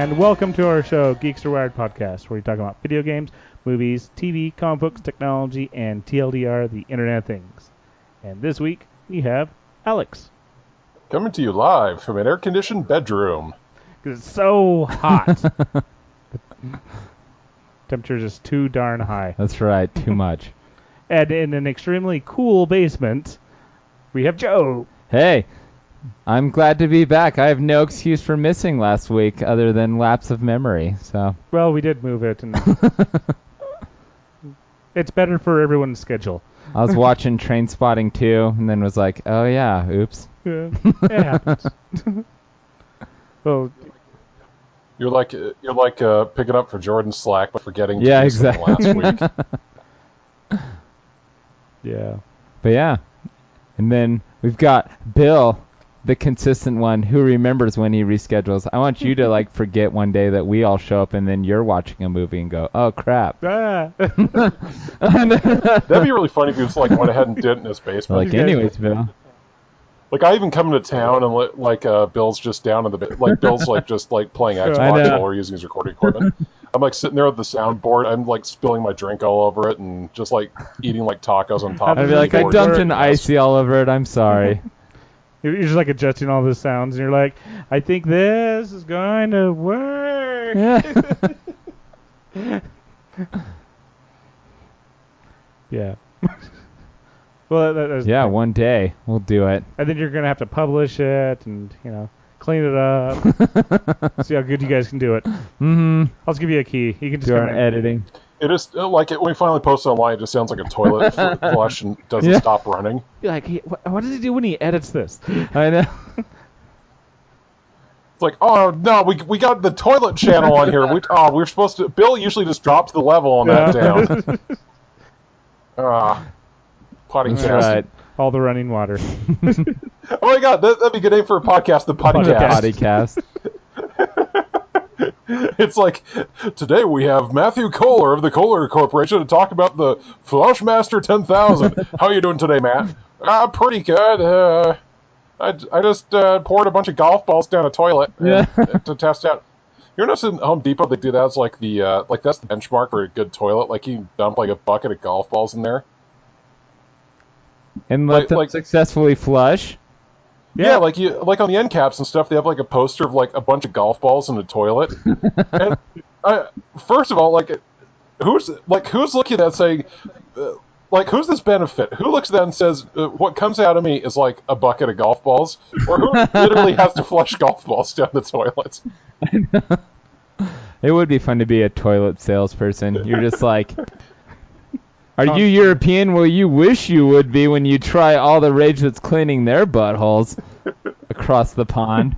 and welcome to our show, Geeks Are Wired Podcast, where we talk about video games, movies, TV, comic books, technology, and TLDR, the Internet of Things. And this week, we have Alex. Coming to you live from an air-conditioned bedroom. Because it's so hot. Temperature's just too darn high. That's right, too much. And in an extremely cool basement, we have Joe. Hey, I'm glad to be back. I have no excuse for missing last week other than lapse of memory. So. Well, we did move it, and it's better for everyone's schedule. I was watching Trainspotting 2, and then was like, oh yeah, oops. Yeah, it happens. Well, You're like picking up for Jordan's slack, but forgetting to do exactly. last week. Yeah. But yeah. And then we've got Bill, the consistent one who remembers when he reschedules. I want you to forget one day that we all show up and then you're watching a movie and go, oh crap. Ah. That'd be really funny if he just went ahead and did it in his basement. Anyways, Bill. I even come into town and Bill's just down in the Bill's just playing Xbox while we're using his recording equipment. I'm sitting there with the soundboard. I'm spilling my drink all over it and just eating tacos on top. I'd be like, I dumped an icy all over it. I'm sorry. You're just adjusting all the sounds, and you're like, I think this is going to work. Yeah. Well, one day we'll do it. And then you're gonna have to publish it and clean it up. See how good you guys can do it. Mm-hmm. I'll just give you a key. You can just do our editing. It is when we finally post it online. It just sounds like a toilet flush and doesn't stop running. You're like, hey, what does he do when he edits this? I know. It's oh no, we got the toilet channel on here. We're supposed to. Bill usually just drops the level on that down. Poddycast. Right. All the running water. Oh my god, that'd be a good name for a podcast, the Poddycast. It's today we have Matthew Kohler of the Kohler Corporation to talk about the Flushmaster 10,000. How are you doing today, Matt? Pretty good. I just poured a bunch of golf balls down a toilet to test out. You notice in Home Depot they do that as that's the benchmark for a good toilet. You dump a bucket of golf balls in there. And let them successfully flush. Yeah, on the end caps and stuff, they have a poster of a bunch of golf balls in the toilet. And first of all, who's looking at that saying, who's this benefit? Who looks at that and says, what comes out of me is a bucket of golf balls, or who literally has to flush golf balls down the toilet? It would be fun to be a toilet salesperson. You're just are you European? Well, you wish you would be when you try all the rage that's cleaning their buttholes across the pond.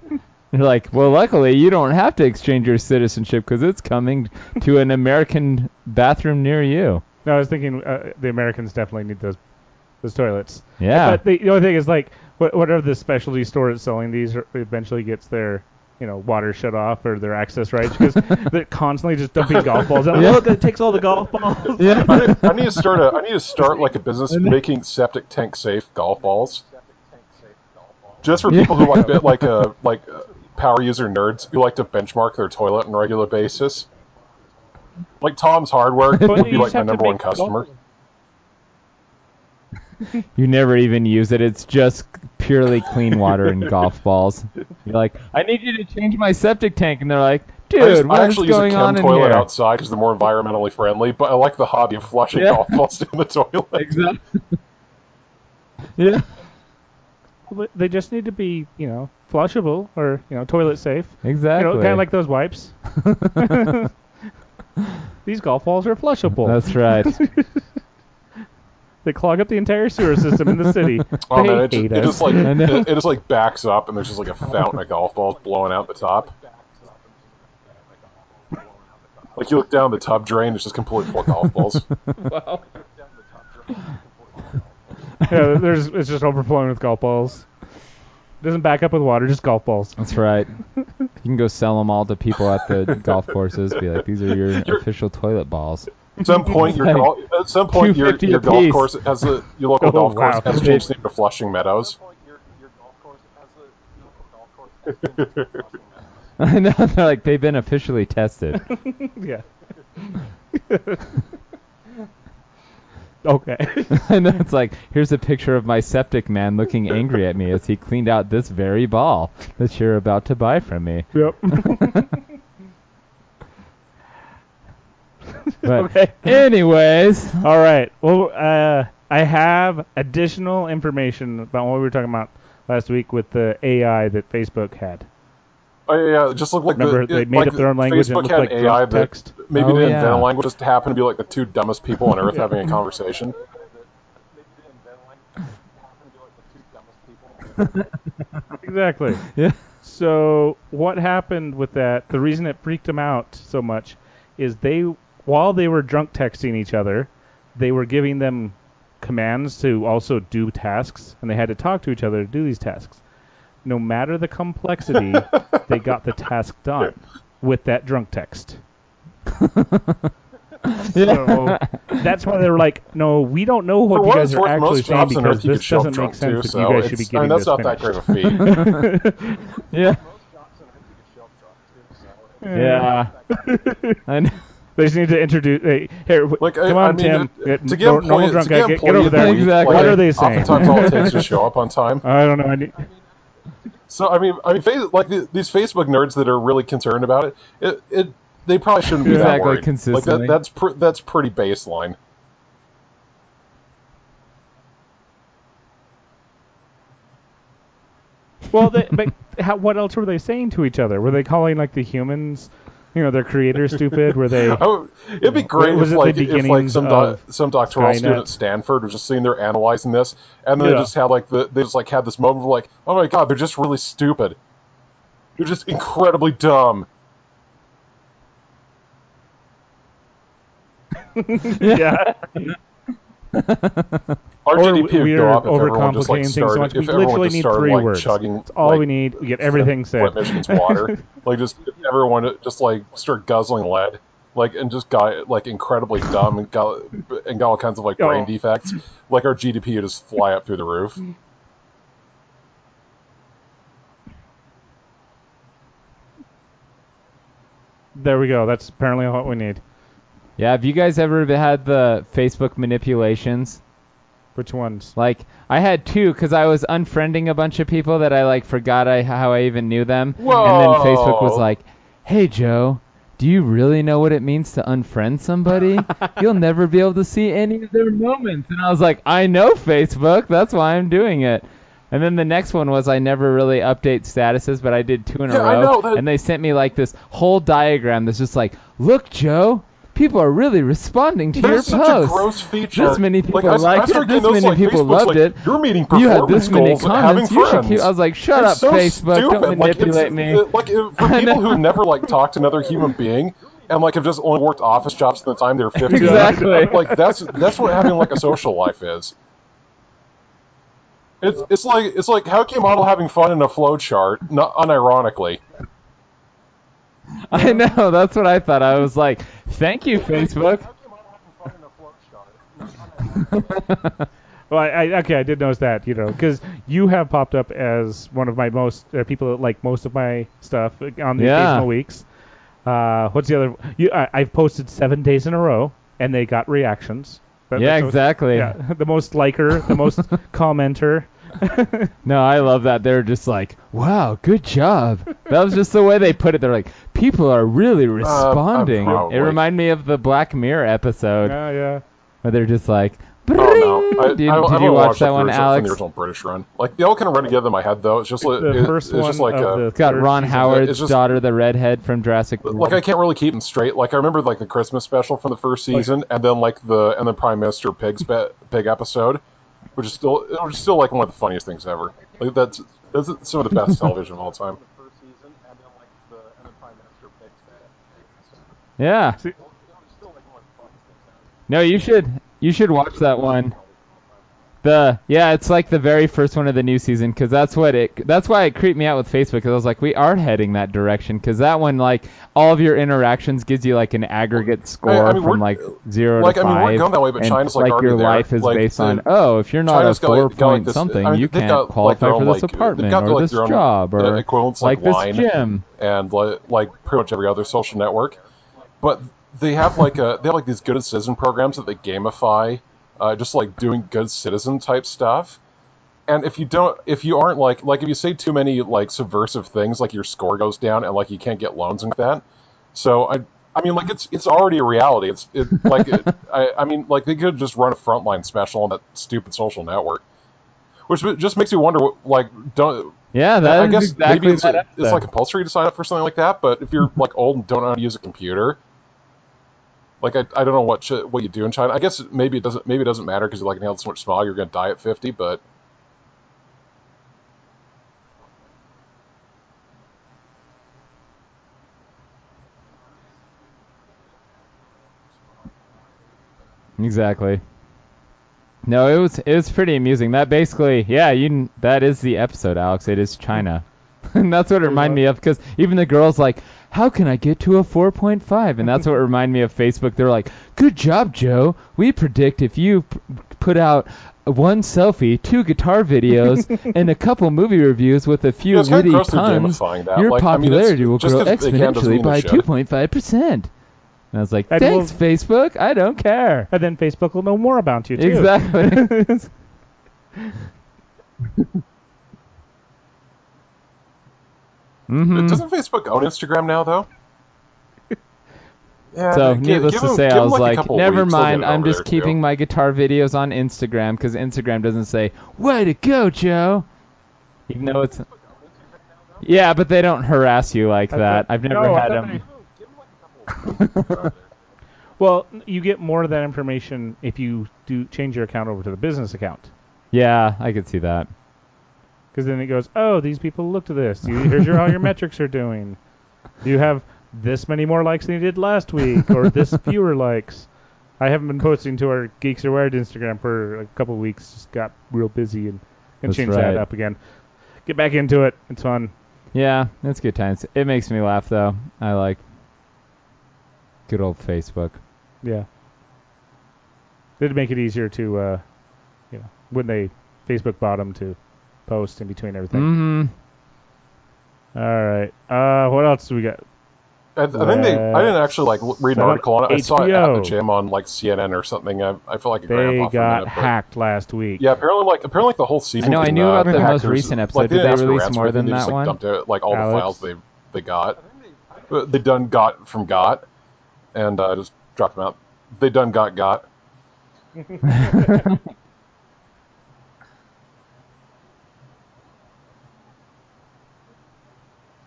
You're like, well, luckily you don't have to exchange your citizenship because it's coming to an American bathroom near you. No, I was thinking the Americans definitely need those toilets. Yeah. But the only thing is, whatever the specialty store that's selling these eventually gets their water shut off or their access rights because they're constantly just dumping golf balls out. Look, it takes all the golf balls. Yeah. I need to start a business making septic tank safe golf balls. Just for people who power user nerds who like to benchmark their toilet on a regular basis. Tom's Hardware would be my number one customer. You never even use it. It's just purely clean water and golf balls. You're like, I need you to change my septic tank. And they're like, dude, what's going on in here? I actually use a chem toilet outside because they're more environmentally friendly, but I like the hobby of flushing golf balls down the toilet. Exactly. Yeah. They just need to be, flushable or, toilet safe. Exactly. Kind of like those wipes. These golf balls are flushable. That's right. They clog up the entire sewer system in the city. Oh man, it just backs up and there's just a fountain of golf balls blowing out the top. You look down the tub drain, it's just completely full of golf balls. Wow. Yeah, it's just overflowing with golf balls. It doesn't back up with water, just golf balls. That's right. You can go sell them all to people at the golf courses. Be like, these are your official toilet balls. At some point, your golf course has your local golf course has changed name to Flushing Meadows. I know. They're like, they've been officially tested. Yeah. Okay. I know. It's like, here's a picture of my septic man looking angry at me as he cleaned out this very ball that you're about to buy from me. Yep. But Okay. anyways, All right. Well, I have additional information about what we were talking about last week with the AI that Facebook had. Oh yeah, it just looked like Remember, they made up their own language and it Facebook looked had like an drunk AI text. that maybe Oh, didn't yeah. invent a language, just happened to be like the two dumbest people on earth having a conversation. Exactly. yeah. So what happened with that? The reason it freaked them out so much is while they were drunk texting each other, they were giving them commands to also do tasks, and they had to talk to each other to do these tasks. No matter the complexity, they got the task done with that drunk text. So that's why they were like, no, we don't know what you guys are actually saying because this doesn't make sense that you guys should be getting that's this not that finished. great of a feat. Yeah. Yeah. I know. They just need to introduce. Hey, here, Like, come on, Tim. to get Normal employees, drunk to guy, get get over employees there. a week, Exactly. What are they saying? Oftentimes, all it takes is to show up on time. I don't know. So like these Facebook nerds that are really concerned about it, they probably shouldn't be that Exactly, worried. consistently. Like that's pretty baseline. Well, but what else were they saying to each other? Were they calling like the humans, their creators stupid? Were they? Oh, it'd be great Was if it the beginnings some of doctoral Skynet? student at Stanford was just sitting there analyzing this, and then Yeah. they just had this moment of like, oh my god, they're just really stupid. They're just incredibly dumb. Yeah. Our Or GDP would we go are up if everyone just like overcomplicating things so started. much. We If everyone literally just need started 3 like words. chugging. That's all we need. We get everything said. Flint, Michigan's water. Like just if everyone just like start guzzling lead, like and just got like incredibly dumb and got all kinds of like brain defects. Like our GDP would just fly up through the roof. There we go. That's apparently what we need. Yeah, have you guys ever had the Facebook manipulations? Which ones? Like, I had 2 because I was unfriending a bunch of people that I like forgot how I even knew them. Whoa. And then Facebook was like, hey, Joe, do you really know what it means to unfriend somebody? You'll never be able to see any of their moments. And I was like, I know, Facebook. That's why I'm doing it. And then the next one was I never really update statuses, but I did 2 in a row. I know that. And they sent me like this whole diagram that's just like, look, Joe, people are really responding to your That's such post. a gross feature. This many people I liked it. started This getting those, many people Facebook's loved it. You're meeting You had performance this many goals and having comments. You should friends. keep. I was like, shut It's up, so Facebook. stupid. Don't manipulate me. For people who never like talked to another human being and like have just only worked office jobs in the time they're 50. Exactly. Like that's what having like a social life is. It's like how can you model having fun in a flow chart? Not unironically. I know. That's what I thought. I was like, thank you, Facebook. Well, I did notice that, because you have popped up as one of my most people that like most of my stuff on the occasional weeks. What's the other? I've posted 7 days in a row, and they got reactions. Yeah, exactly. Yeah, the most liker, the most commenter. No, I love that. They're just like, wow, good job. That was just the way they put it. They're like, people are really responding. It reminded me of the Black Mirror episode. Yeah. Where they're just like, Oh no! Did you watch that one, Alex? The original British run. Like they all kind of run together in my head, though. It's just The first it's just one like of the It's got third Ron season. Howard's It's just- daughter, the redhead from Jurassic World. like I can't really keep them straight. Like I remember like the Christmas special from the first season, and then the Prime Minister Pig episode, which is still like one of the funniest things ever. Like that's some of the best television of all time. Yeah. No, you should watch that one. It's like the very first one of the new season, because that's why it creeped me out with Facebook, because I was like, we are heading that direction, because that one, like, all of your interactions gives you like an aggregate score from like 0 to 5. We're going that way, but and China's like already your there. life is based on, if you're not China's a 4 point this, something, you can't qualify for this apartment or this job or equivalents like this Line gym and like pretty much every other social network. But they have like these good citizen programs that they gamify. Just like doing good citizen type stuff, and if you aren't like if you say too many like subversive things, like your score goes down and like you can't get loans and that. So I mean like it's already a reality. I mean like they could just run a frontline special on that stupid social network, which just makes you wonder I guess exactly maybe it's like compulsory to sign up for something like that. But if you're like old and don't know how to use a computer. Like I don't know what you do in China. I guess maybe it doesn't matter because you're like inhaled so much smog you're going to die at 50. But exactly. No, it was pretty amusing. That basically, that is the episode, Alex. It is China, and that's what it reminded me of. Because even the girls like, how can I get to a 4.5? And that's what reminded me of Facebook. They're like, good job, Joe. We predict if you put out one selfie, 2 guitar videos, and a couple movie reviews with a few witty puns, your popularity will grow exponentially by 2.5%. And I was like, thanks, Facebook. I don't care. And then Facebook will know more about you, too. Exactly. Mm-hmm. Doesn't Facebook own Instagram now, though? Yeah, so, needless to say, I was like, never mind, I'm just keeping too. my guitar videos on Instagram, because Instagram doesn't say, way to go, Joe! Even though it's... Yeah, but they don't harass you like that. I've never had them... Well, you get more of that information if you do change your account over to the business account. Yeah, I could see that. Because then it goes, oh, these people looked at this. Here's how your metrics are doing. You have this many more likes than you did last week, or this fewer likes. I haven't been posting to our Geeks Are Wired Instagram for a couple of weeks. Just got real busy and changed that up again. Get back into it. It's fun. Yeah, it's good times. It makes me laugh, though. I like good old Facebook. Yeah. Did make it easier to, when they Facebook bottom to post in between everything. Mm-hmm. All right. What else do we got? I didn't actually read an article on it. I saw it at the gym on CNN or something. I feel like a grandpa. They got hacked last week. Yeah, apparently the whole season. I knew about the most recent episode. Did they release more than that one? Dumped it, all the files they got. They done got from got, and just dropped them out. They done got.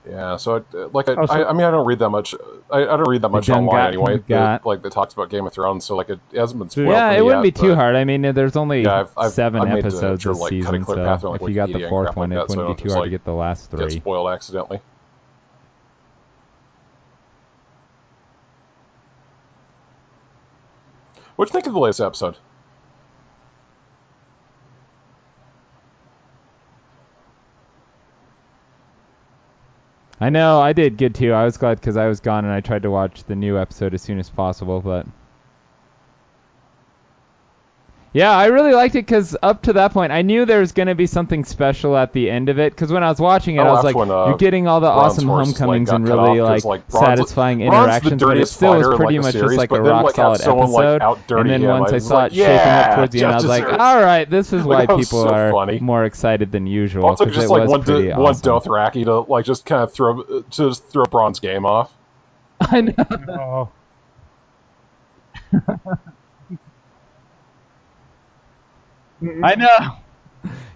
Yeah, so I mean I don't read that much. I don't read that much online anyway. That talks about Game of Thrones, so it hasn't been spoiled. Yeah, for me it wouldn't yet, be too hard. I mean, there's only 7 I've episodes this season, so if you got the 4th one, it wouldn't be too hard to get the last 3. Get spoiled accidentally. What'd you think of the latest episode? I know, I did good too. I was glad because I was gone and I tried to watch the new episode as soon as possible, but... Yeah, I really liked it because up to that point, I knew there was going to be something special at the end of it. Because when I was watching it, I was like, you're getting all the awesome homecomings and really satisfying interactions, but it still was pretty much just like a rock-solid episode. And then once I saw it shaping up towards the end, I was like, all right, this is why people are more excited than usual. Also, just one Dothraki to just kind of throw Braun's game off. I know. I know.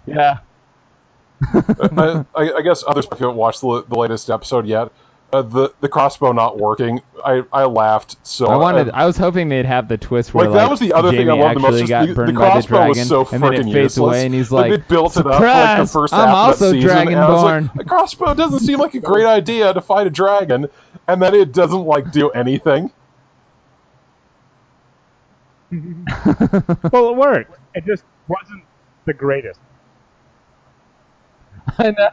Yeah. I guess others haven't watched the latest episode yet. The crossbow not working. I laughed so. I was hoping they'd have the twist where that was the other Jamie thing I loved the most. Got burned by the dragon, was so and then it fades away, and he's like, they built it up the first I'm half also of that season, dragonborn. The crossbow doesn't seem like a great idea to fight a dragon, and then it doesn't do anything. Well, it worked. It just wasn't the greatest. I know.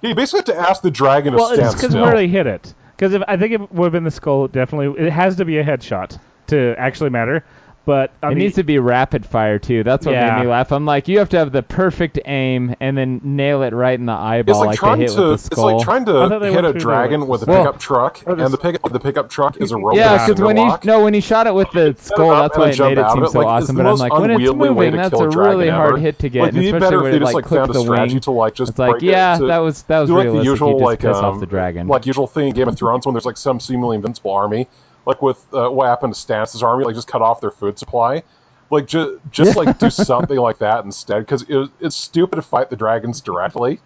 You basically have to ask the dragon to Well, stand it's because still. where they hit it. Because I think it would have been the skull. Definitely, it has to be a headshot to actually matter. But It needs to be rapid fire too. That's what Yeah. made me laugh. I'm like, you have to have the perfect aim and then nail it right in the It's eyeball, like like trying they hit to with the it's skull. like trying I thought to they hit went a through dragon the- with a Well- pickup truck, or the- and the pickup truck is a robot. Yeah, because when cinder he shot it with the block. skull, that's And why then it jump made it out of seem it. so Like, it's awesome. the But I'm most like, when it's unwieldy way moving, to that's kill a a dragon really hard ever. hit to get, Like, and you need especially better when if it they just like like clips found a the strategy wing. to like just It's like, break yeah, it, to that was do like the realistic. usual You just like piss off the dragon. like usual thing in Game of Thrones when there's like some seemingly invincible army, like with what happened to Stannis' army, like just cut off their food supply. Like just like do something like that instead, because it's stupid to fight the dragons directly.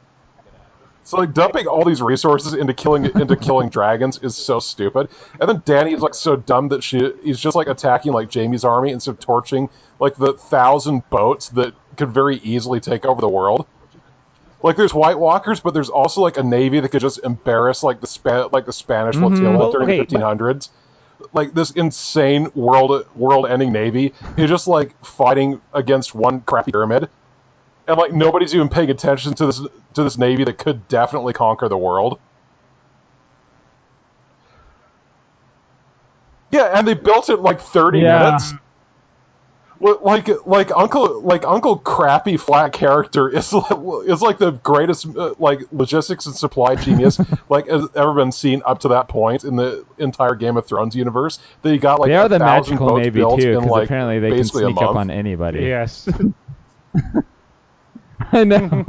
So like dumping all these resources into killing dragons is so stupid. And then Dany is like so dumb that he's just like attacking like Jaime's army instead of torching like the 1,000 boats that could very easily take over the world. Like there's White Walkers, but there's also like a navy that could just embarrass like the Spanish flotilla Well, during okay, the 1500s. Like this insane world-ending navy is just like fighting against one crappy pyramid, and like nobody's even paying attention to this navy that could definitely conquer the world. Yeah, and they built it in like 30 minutes. Like Uncle Crappy Flat Character is like the greatest like logistics and supply genius like has ever been seen up to that point in the entire Game of Thrones universe. That he got like They are the 1,000 magical boats navy built too, in because like apparently they can basically a sneak up month. on anybody. Yes. I know.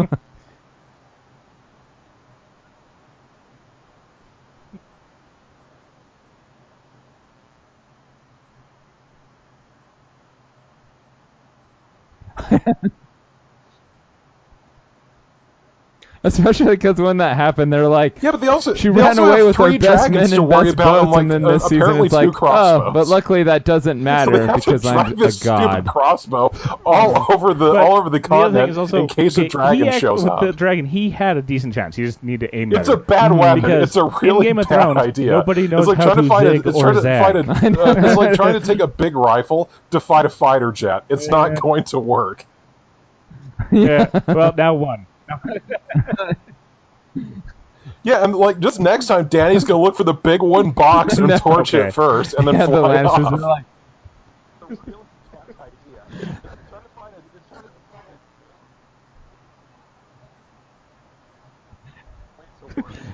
Especially because when that happened, they're like, Yeah, but they also she they ran also away have with her 3 best dragons men to and worry best about, and boats, like and then this season apparently it's 2 like, oh, crossbows. but luckily that doesn't So they matter have because to I'm drive a this stupid god. crossbow all over the continent is also, in case a dragon shows with up. the dragon, he had a decent chance. You just need to aim better. It's a bad weapon. Because It's a really in Game of bad Thrones, idea. nobody knows it's like how trying to fight zig it's or trying to zag. fight it's like trying to take a big rifle to fight a fighter jet. It's not going to work. Yeah. Well, now one. Yeah, and like just next time, Danny's gonna look for the big wooden box and No. torch Okay. it first, and then Yeah, the fly Lannisters off. are like,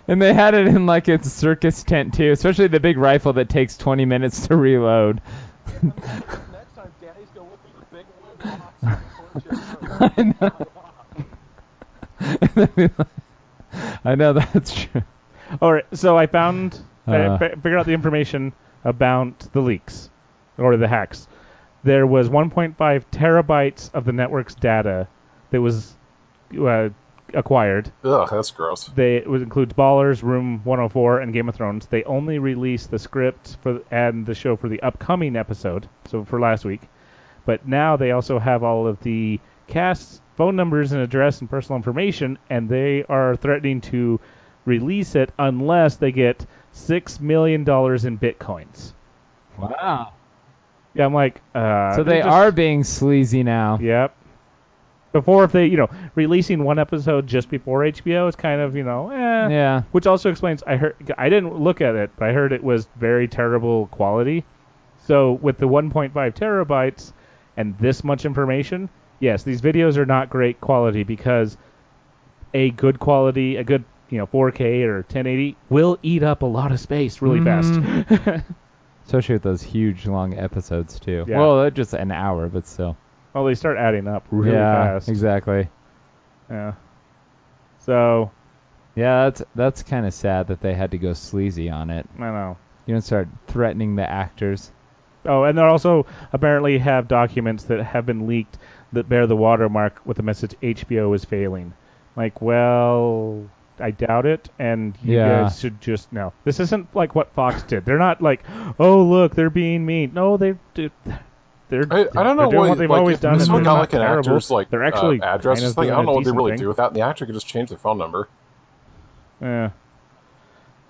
and they had it in like a circus tent too, especially the big rifle that takes 20 minutes to reload. Next time, Danny's gonna look for the big wooden box and torch it first. I know that's true. All right. So I found, Uh. figured out the information about the leaks or the hacks. There was 1.5 terabytes of the network's data that was acquired. Ugh, that's gross. It includes Ballers, Room 104, and Game of Thrones. They only released the script and the show for the upcoming episode, so for last week. But now they also have all of the cast's phone numbers and address and personal information, and they are threatening to release it unless they get $6 million in bitcoins. Wow. Yeah, I'm like, So they are being sleazy now. Yep. Before, if they, releasing one episode just before HBO is kind of, Yeah. Which also explains, I didn't look at it, but I heard it was very terrible quality. So with the 1.5 terabytes and this much information, yes, these videos are not great quality because a good 4K or 1080 will eat up a lot of space really fast. Especially with those huge long episodes too. Yeah. Well, they're just an hour, but still. Well, they start adding up really fast. Exactly. Yeah. So, Yeah, that's kind of sad that they had to go sleazy on it. I don't know. You don't start threatening the actors. Oh, and they also apparently have documents that have been leaked that bear the watermark with the message HBO is failing. Like, well, I doubt it, and you guys should just know. This isn't like what Fox did. They're not like, oh, look, they're being mean. No, they're I don't know doing what they've always if done. this and one they're got not like an terrible. actor's like They're actually address kind of thing. I doing don't know a what they decent really thing. do with that. And the actor could just change their phone number. Yeah.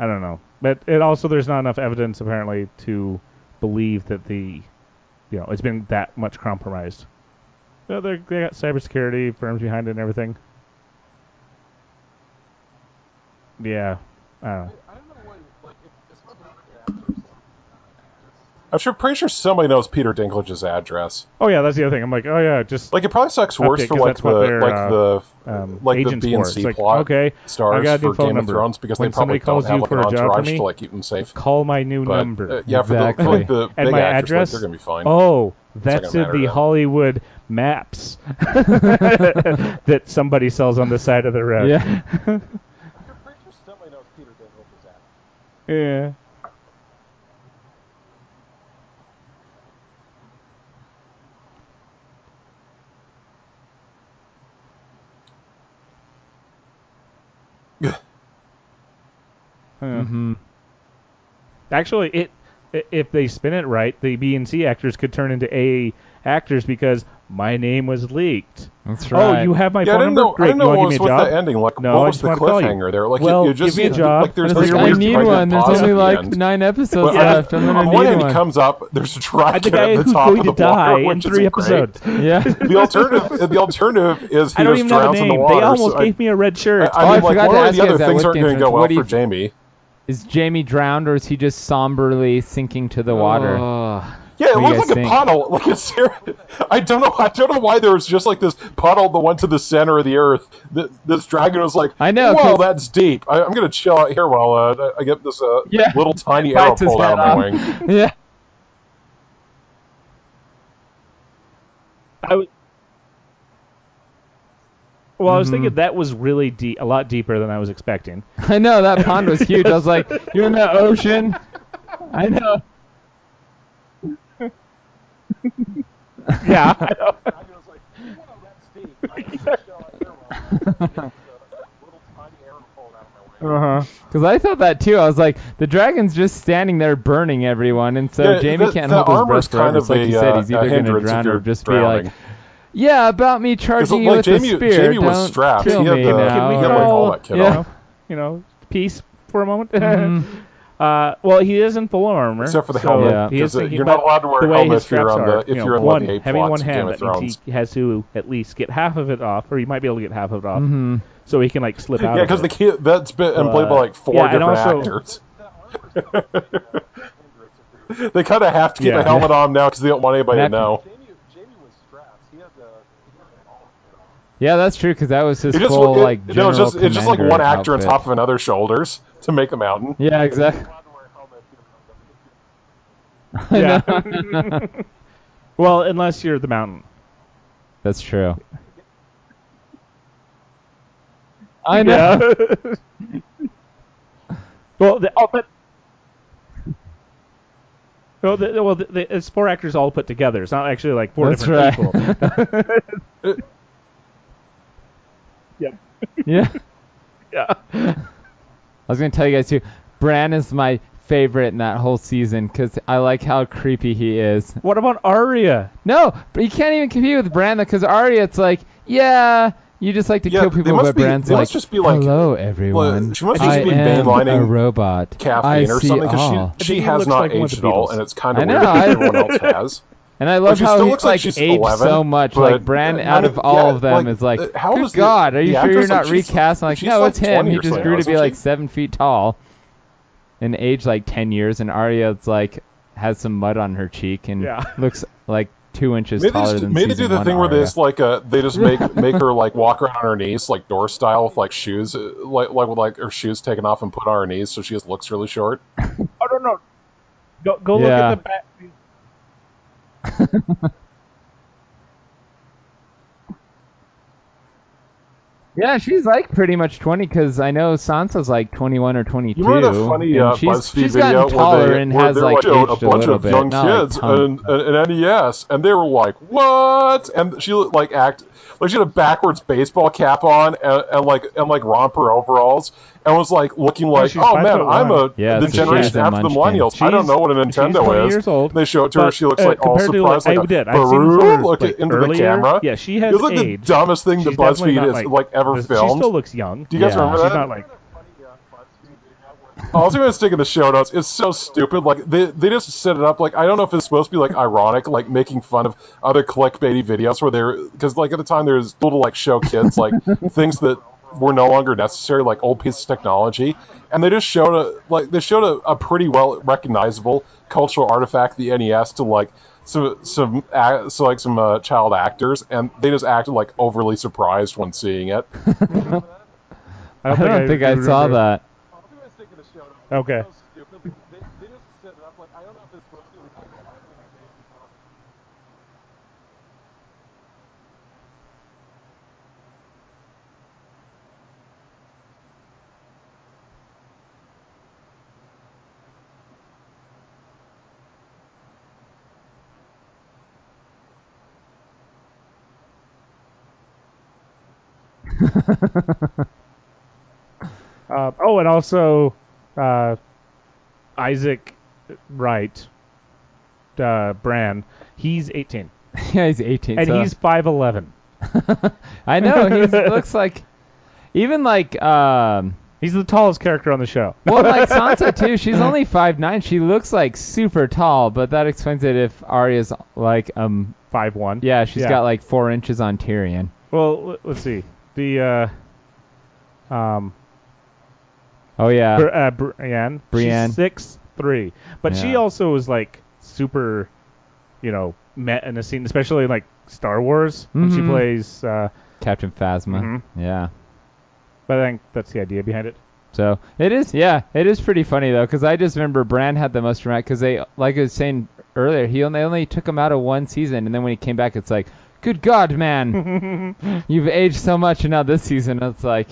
I don't know. But it also there's not enough evidence apparently to believe that it's been that much compromised. So they got cybersecurity firms behind it and everything. Yeah. I don't know. I'm pretty sure somebody knows Peter Dinklage's address. Oh yeah, that's the other thing. I'm like, oh yeah, just like it probably sucks worse for the B and C plot stars for Game of Thrones because when they probably calls don't have you like for an a job entourage for me, to like keep them safe. Call my new number. Yeah, exactly. for the and big my actors, address. They're gonna be fine. Oh, that's in the Hollywood maps that somebody sells on the side of the road. Yeah. I'm pretty sure somebody knows Peter Dinklage's address. Yeah. Mm-hmm. Actually, if they spin it right, the B and C actors could turn into A actors because my name was leaked. That's right. Oh, you have my phone number? Great. I didn't know you what want to was give me a with job? the ending. Like, No, what I was just the want to call you. cliffhanger there? Like, Well, you just give me a job. Like, there's And this it's like, weird I need pregnant one. There's pause only at the like end. 9 episodes But, left. I'm gonna when need it one. comes up, there's a dragon The guy at the who's top going of to the water, die in which 3 is great. episodes. Yeah. The alternative is I he don't just even have a drowns in the name. water. They almost so gave me a red shirt. I mean, I like, forgot one to of ask the you other that. things What aren't going to difference? go What well do you- for Jamie. Is Jamie drowned or is he just somberly sinking to the water? Yeah, it What do you looked guys like a think? puddle. Like a I don't know why there was just like this puddle that went to the center of the earth. This dragon was like, I know, whoa, 'cause- that's deep. I'm gonna chill out here while I get this Yeah. little tiny arrow Bites his pulled out of head my off. wing. Yeah. I was thinking that was really deep, a lot deeper than I was expecting. I know, that pond was huge. I was like, you're in the ocean? I know. Yeah. I know. Because I thought that too. I was like, the dragon's just standing there burning everyone, and so Yeah, Jamie can't hold his breath forever. It's like you said, he's either going to drown or just be like, yeah, about me charging you with a spear. Jamie was Don't strapped. kill He had me the, now. he had like all that kit Yeah. on. Peace for a moment. Mhm. Well, he is in full armor, Except for the so helmet. Yeah. he is thinking You're not allowed to wear the a way helmet his if you're straps on are. the in one, the ape having plots one of hand, Game of that means Thrones. he has to at least get half of it off, or he might be able to get half of it off, Mhm. so he can like slip out. Yeah, because because that's been played by like 4 and different also- actors. They kind of have to keep Yeah. a helmet on now because they don't want anybody to know. Yeah, that's true, because that was his It just, full, like, no, it's just like commander one actor on outfit. top of another's shoulders to make the mountain. Yeah, exactly. Yeah. Well, unless you're the mountain. That's true. I know. Yeah. Well, it's 4 actors all put together. It's not actually like 4 That's different right. people. Yeah. Yeah. Yeah. I was going to tell you guys, too, Bran is my favorite in that whole season, because I like how creepy he is. What about Arya? No, but you can't even compete with Bran, because Arya, it's like, yeah, you just like to Yeah, kill they people, must but be- Bran's they like, must just be like- hello, everyone. she must I just be am mainlining a robot. Caffeine I or see something all. because she He has looks not like one of aged the at all, Beatles. and it's kind I of know, weird that I- everyone else has. And I love she how still he's looks like like she's aged 11, so much. but, Like Bran, I out mean, of all yeah, of them, like, is like, how good is the- God, are you the sure you're actress, not like, she's- recast? I'm like, she's no, like it's him. 20 He or just something, grew to be isn't like she? 7 feet tall, and aged like 10 years. And Arya's like has some mud on her cheek and Yeah. looks like 2 inches Maybe taller than they do season the 1 thing where they Arya. just they just make her like walk around on her knees like door style with like shoes with like her shoes taken off and put on her knees so she just looks really short. I don't know. Go look Yeah. at the back. Yeah, she's like pretty much 20, because I know Sansa's like 21 or 22. You remember that funny and BuzzFeed she's video gotten taller where and where has they like showed aged a bunch little of bit. young Not like kids ton. an NES, and they were like, "What?" And she like she had a backwards baseball cap on and like romper overalls, and was like looking like, she's "Oh man, 5'1". I'm Yeah, the so she generation is a after the munchkin. millennials. I don't know what a She's 20 Nintendo is." years old, And they show it to her. but, She looks like all compared to, surprised, like, like I did. a I've seen baroon her, looking like, into earlier. the camera. Yeah, she It has was like aged. the dumbest thing the She's definitely BuzzFeed not, has like ever she filmed. still looks young. Do you guys Yeah. remember She's that? not like. Also, going to stick in the show notes. It's so stupid. Like they just set it up. Like I don't know if it's supposed to be like ironic, like making fun of other clickbaity videos where they're because like at the time there's little like show kids like things that were no longer necessary, like old pieces of technology, and they just showed a pretty well recognizable cultural artifact, the NES, to like some child actors, and they just acted like overly surprised when seeing it. I don't think I saw that. Okay. And also Isaac Wright, Bran, he's 18. Yeah, he's 18. And so. he's 5'11". I know. He looks like... Even like... he's the tallest character on the show. Well, like Sansa, too. She's only 5'9". She looks like super tall, but that explains it if Arya's like... 5'1". Yeah, she's got like 4 inches on Tyrion. Well, let's see. The... Oh, yeah. Brienne. Brienne. She's 6'3". But she also is, like, super, met in a scene, especially, like, Star Wars, when she plays... Captain Phasma. Mm-hmm. Yeah. But I think that's the idea behind it. So, it is pretty funny, though, because I just remember Bran had the most dramatic, because they, like I was saying earlier, they only took him out of one season, and then when he came back, it's like, good God, man, you've aged so much, and now this season, it's like,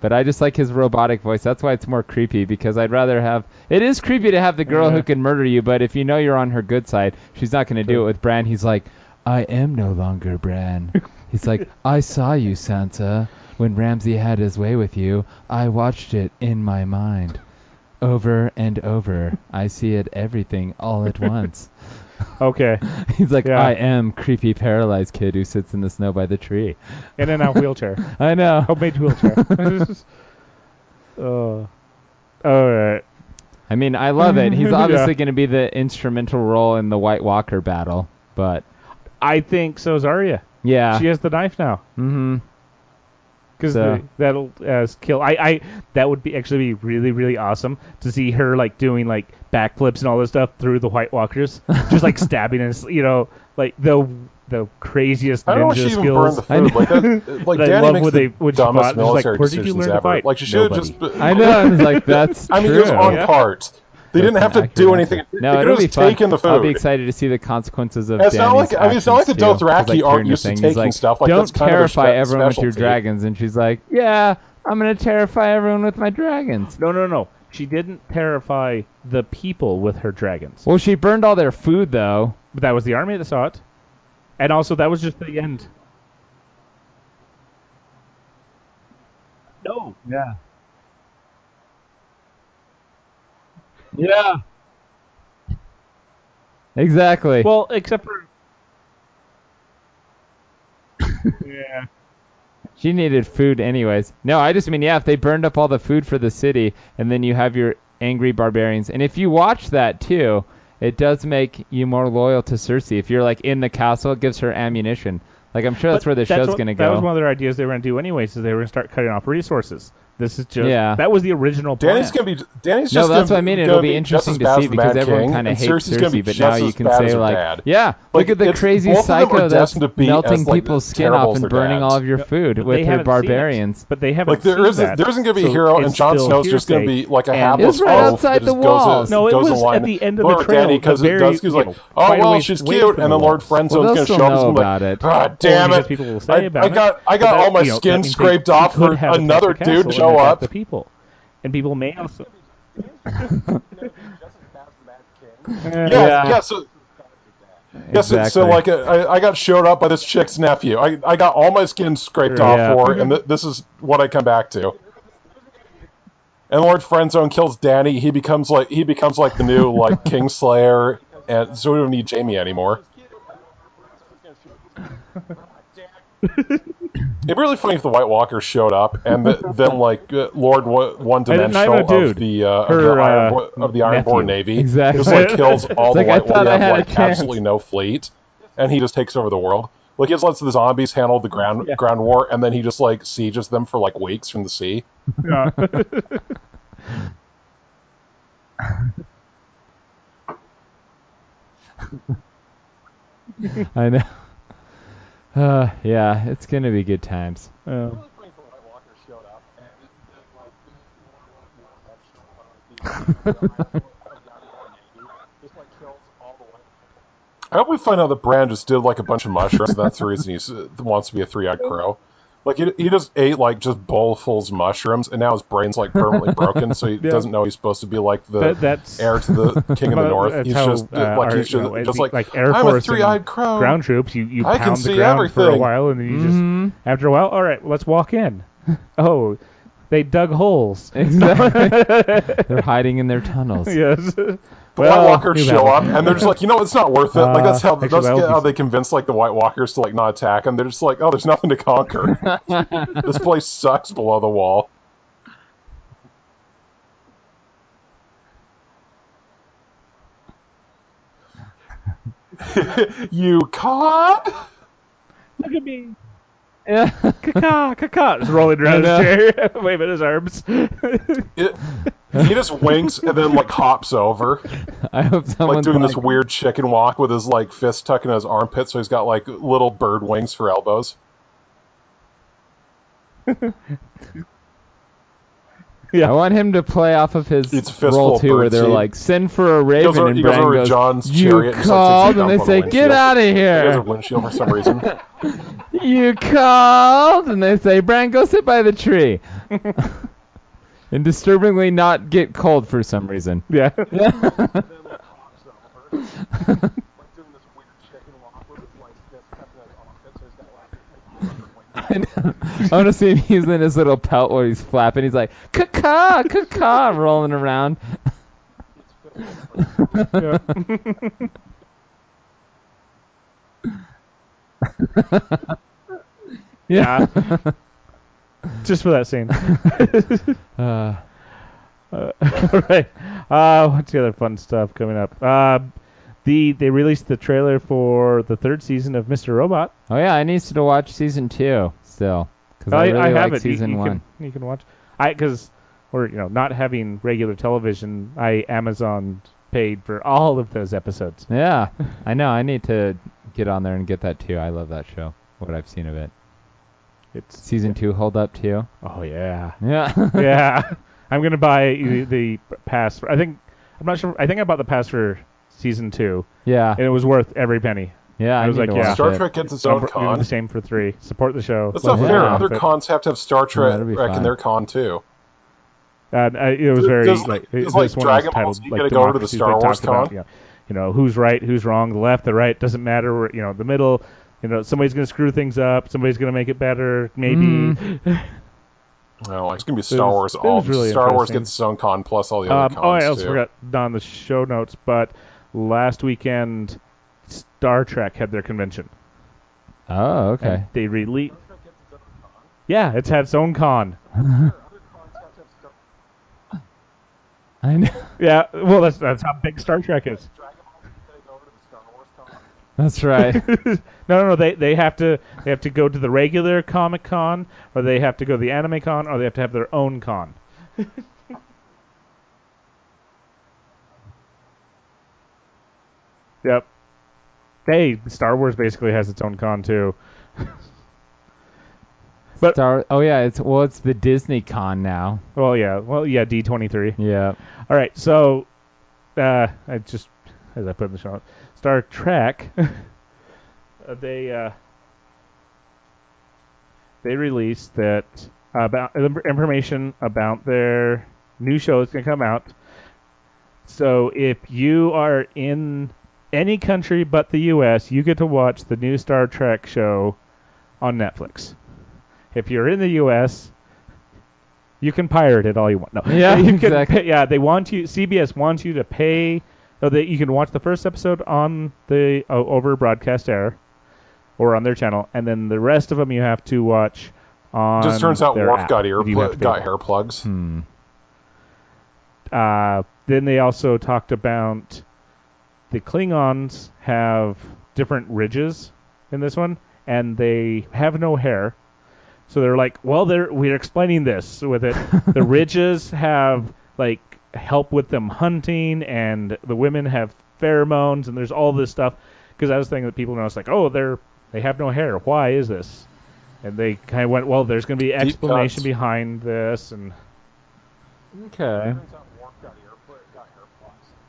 But I just like his robotic voice. That's why it's more creepy, because I'd rather have... It is creepy to have the girl who can murder you, but if you know you're on her good side, she's not going to do it with Bran. He's like, I am no longer Bran. He's like, I saw you, Sansa. When Ramsay had his way with you, I watched it in my mind. Over and over. I see it everything all at once. Okay. He's like, I am creepy paralyzed kid who sits in the snow by the tree. In a wheelchair. I know. Homemade wheelchair. All right. I mean, I love it. He's obviously going to be the instrumental role in the White Walker battle, but... I think so is Arya. Yeah. She has the knife now. Mm-hmm. Because that'll kill. That would actually be really, really awesome to see her like doing like backflips and all this stuff through the White Walkers, just like stabbing and like the craziest ninja skills. I know. Like I Danny love makes when the dumbest military where did you learn to fight? Like she should have just. I know. It's like that's. I mean, it was on part. They didn't have to do anything. No, it'll be fun. The food. I'll be excited to see the consequences of it's Danny's not like it's not like the Dothraki aren't used to taking stuff. Like, don't terrify everyone with your specialty. dragons, and she's like, yeah, I'm gonna terrify everyone with my dragons. No. She didn't terrify the people with her dragons. Well, she burned all their food though. But that was the army that saw it, and also that was just the end. No. Yeah. Yeah. Exactly. Well, except for... yeah. She needed food anyways. No, I just mean, if they burned up all the food for the city, and then you have your angry barbarians. And if you watch that, too, it does make you more loyal to Cersei. If you're, like, in the castle, it gives her ammunition. Like, I'm sure that's where the show's going to go. That was one of their ideas they were going to do anyways, is they were going to start cutting off resources. This is just... Yeah. That was the original plan. Danny's just no, that's what I mean. It'll be interesting to see because everyone kind of hates Cersei, but now you can say, like, look at the crazy psycho that's melting people's skin off and burning all of your food with her barbarians. But they haven't seen that. There isn't going to be a hero, and Jon Snow's just going to be like a hapless right outside the walls. No, it was at the end of the trailer. Because Dusky's like, oh, well, she's cute, and then Lord Friendzone's going to show up about it. God damn it. I got all my skin scraped off for another dude to show up. The people. And people may also... So like I got showed up by this chick's nephew. I got all my skin scraped off for, and this is what I come back to. And Lord Friendzone kills Danny. He becomes like the new like Kingslayer, and so we don't need Jamie anymore. It'd be really funny if the White Walkers showed up and then like Lord One Dimensional of the Ironborn Navy Exactly. just like kills all the White Walkers, have like chance. absolutely no fleet, and he just takes over the world. Like he just lets the zombies handle the ground war, and then he just like sieges them for like weeks from the sea. Yeah. I know. Yeah, it's gonna be good times. I hope we find out that Bran just did like a bunch of mushrooms, and that's the reason he wants to be a three-eyed crow. Like he just ate like just bowlfuls of mushrooms, and now his brain's like permanently broken, so he doesn't know he's supposed to be like the heir to the king of the north. He's just like Air I'm a Force three-eyed crow. Ground troops, you I pound can the see ground for a everything. while, and then you just after a while, all right, let's walk in. Oh, they dug holes. Exactly. They're hiding in their tunnels. Yes. The White Walkers show up, and they're just like, it's not worth it. Like that's how they convince like the White Walkers to like not attack them. They're just like, oh, there's nothing to conquer. This place sucks below the wall. You cod? Look at me. Yeah. Caca. Just rolling around his chair, waving his arms. He just winks and then like hops over. I hope someone's like doing this weird chicken walk with his like fist tucked in his armpit, so he's got like little bird wings for elbows. Yeah. I want him to play off of his role too, where they're like, send for a raven, and Bran goes, John's you chariot called, and they say, get out of He has a here. windshield for some reason. You called, and they say, Bran, go sit by the tree. And disturbingly not get cold for some reason. Yeah. I want to see him using his little pelt where he's flapping. He's like, caca, rolling around. Yeah. Just for that scene. All right. What's the other fun stuff coming up? They released the trailer for the third season of Mr. Robot. Oh yeah, I need to watch season 2 still because I really have like it. season 1. You can watch. Because we're not having regular television. I Amazon paid for all of those episodes. Yeah, I know. I need to get on there and get that too. I love that show. What I've seen of it. It's season 2 hold up too. Oh yeah. Yeah. Yeah. I'm gonna buy the pass. I'm not sure. I think I bought the pass for season 2. Yeah. And it was worth every penny. Yeah. I was like, yeah. Star Trek gets its own Do con. the same for 3. Support the show. That's not fair. Other cons have to have Star Trek in their con too. It was very It's like Dragon Ball Z gonna go to the Star Wars con. Who's right, who's wrong, the left, the right, doesn't matter. The middle. Somebody's gonna screw things up. Somebody's gonna make it better. Maybe. No, it's gonna be Star Wars. Really Star Wars gets its own con plus all the other cons I also forgot on the show notes, but last weekend Star Trek had their convention. Oh, okay. And they released. Yeah, it's had its own con. I know. Yeah, well, that's how big Star Trek is. That's right. No. They have to go to the regular Comic Con, or they have to go to the Anime Con, or they have to have their own con. Yep. Hey, Star Wars basically has its own con too. But it's the Disney Con now. Well, yeah, D23. Yeah. All right, so I just as I put in the show, Star Trek. They released that about information about their new show that's going to come out. So if you are in any country but the U.S., you get to watch the new Star Trek show on Netflix. If you're in the U.S., you can pirate it all you want. No, yeah, exactly. They want you. CBS wants you to pay so that you can watch the first episode on the over broadcast air. or on their channel, and then the rest of them you have to watch on. Just turns out their Worf app got that you have to pay got for. hair plugs. Then they also talked about the Klingons have different ridges in this one, and they have no hair. So they're like, well, we're explaining this with it. The ridges have like help with them hunting, and the women have pheromones, and there's all this stuff. Because I was thinking that people notice like, oh, they have no hair. Why is this? And they kind of went, well, there's going to be explanation behind this, and Okay.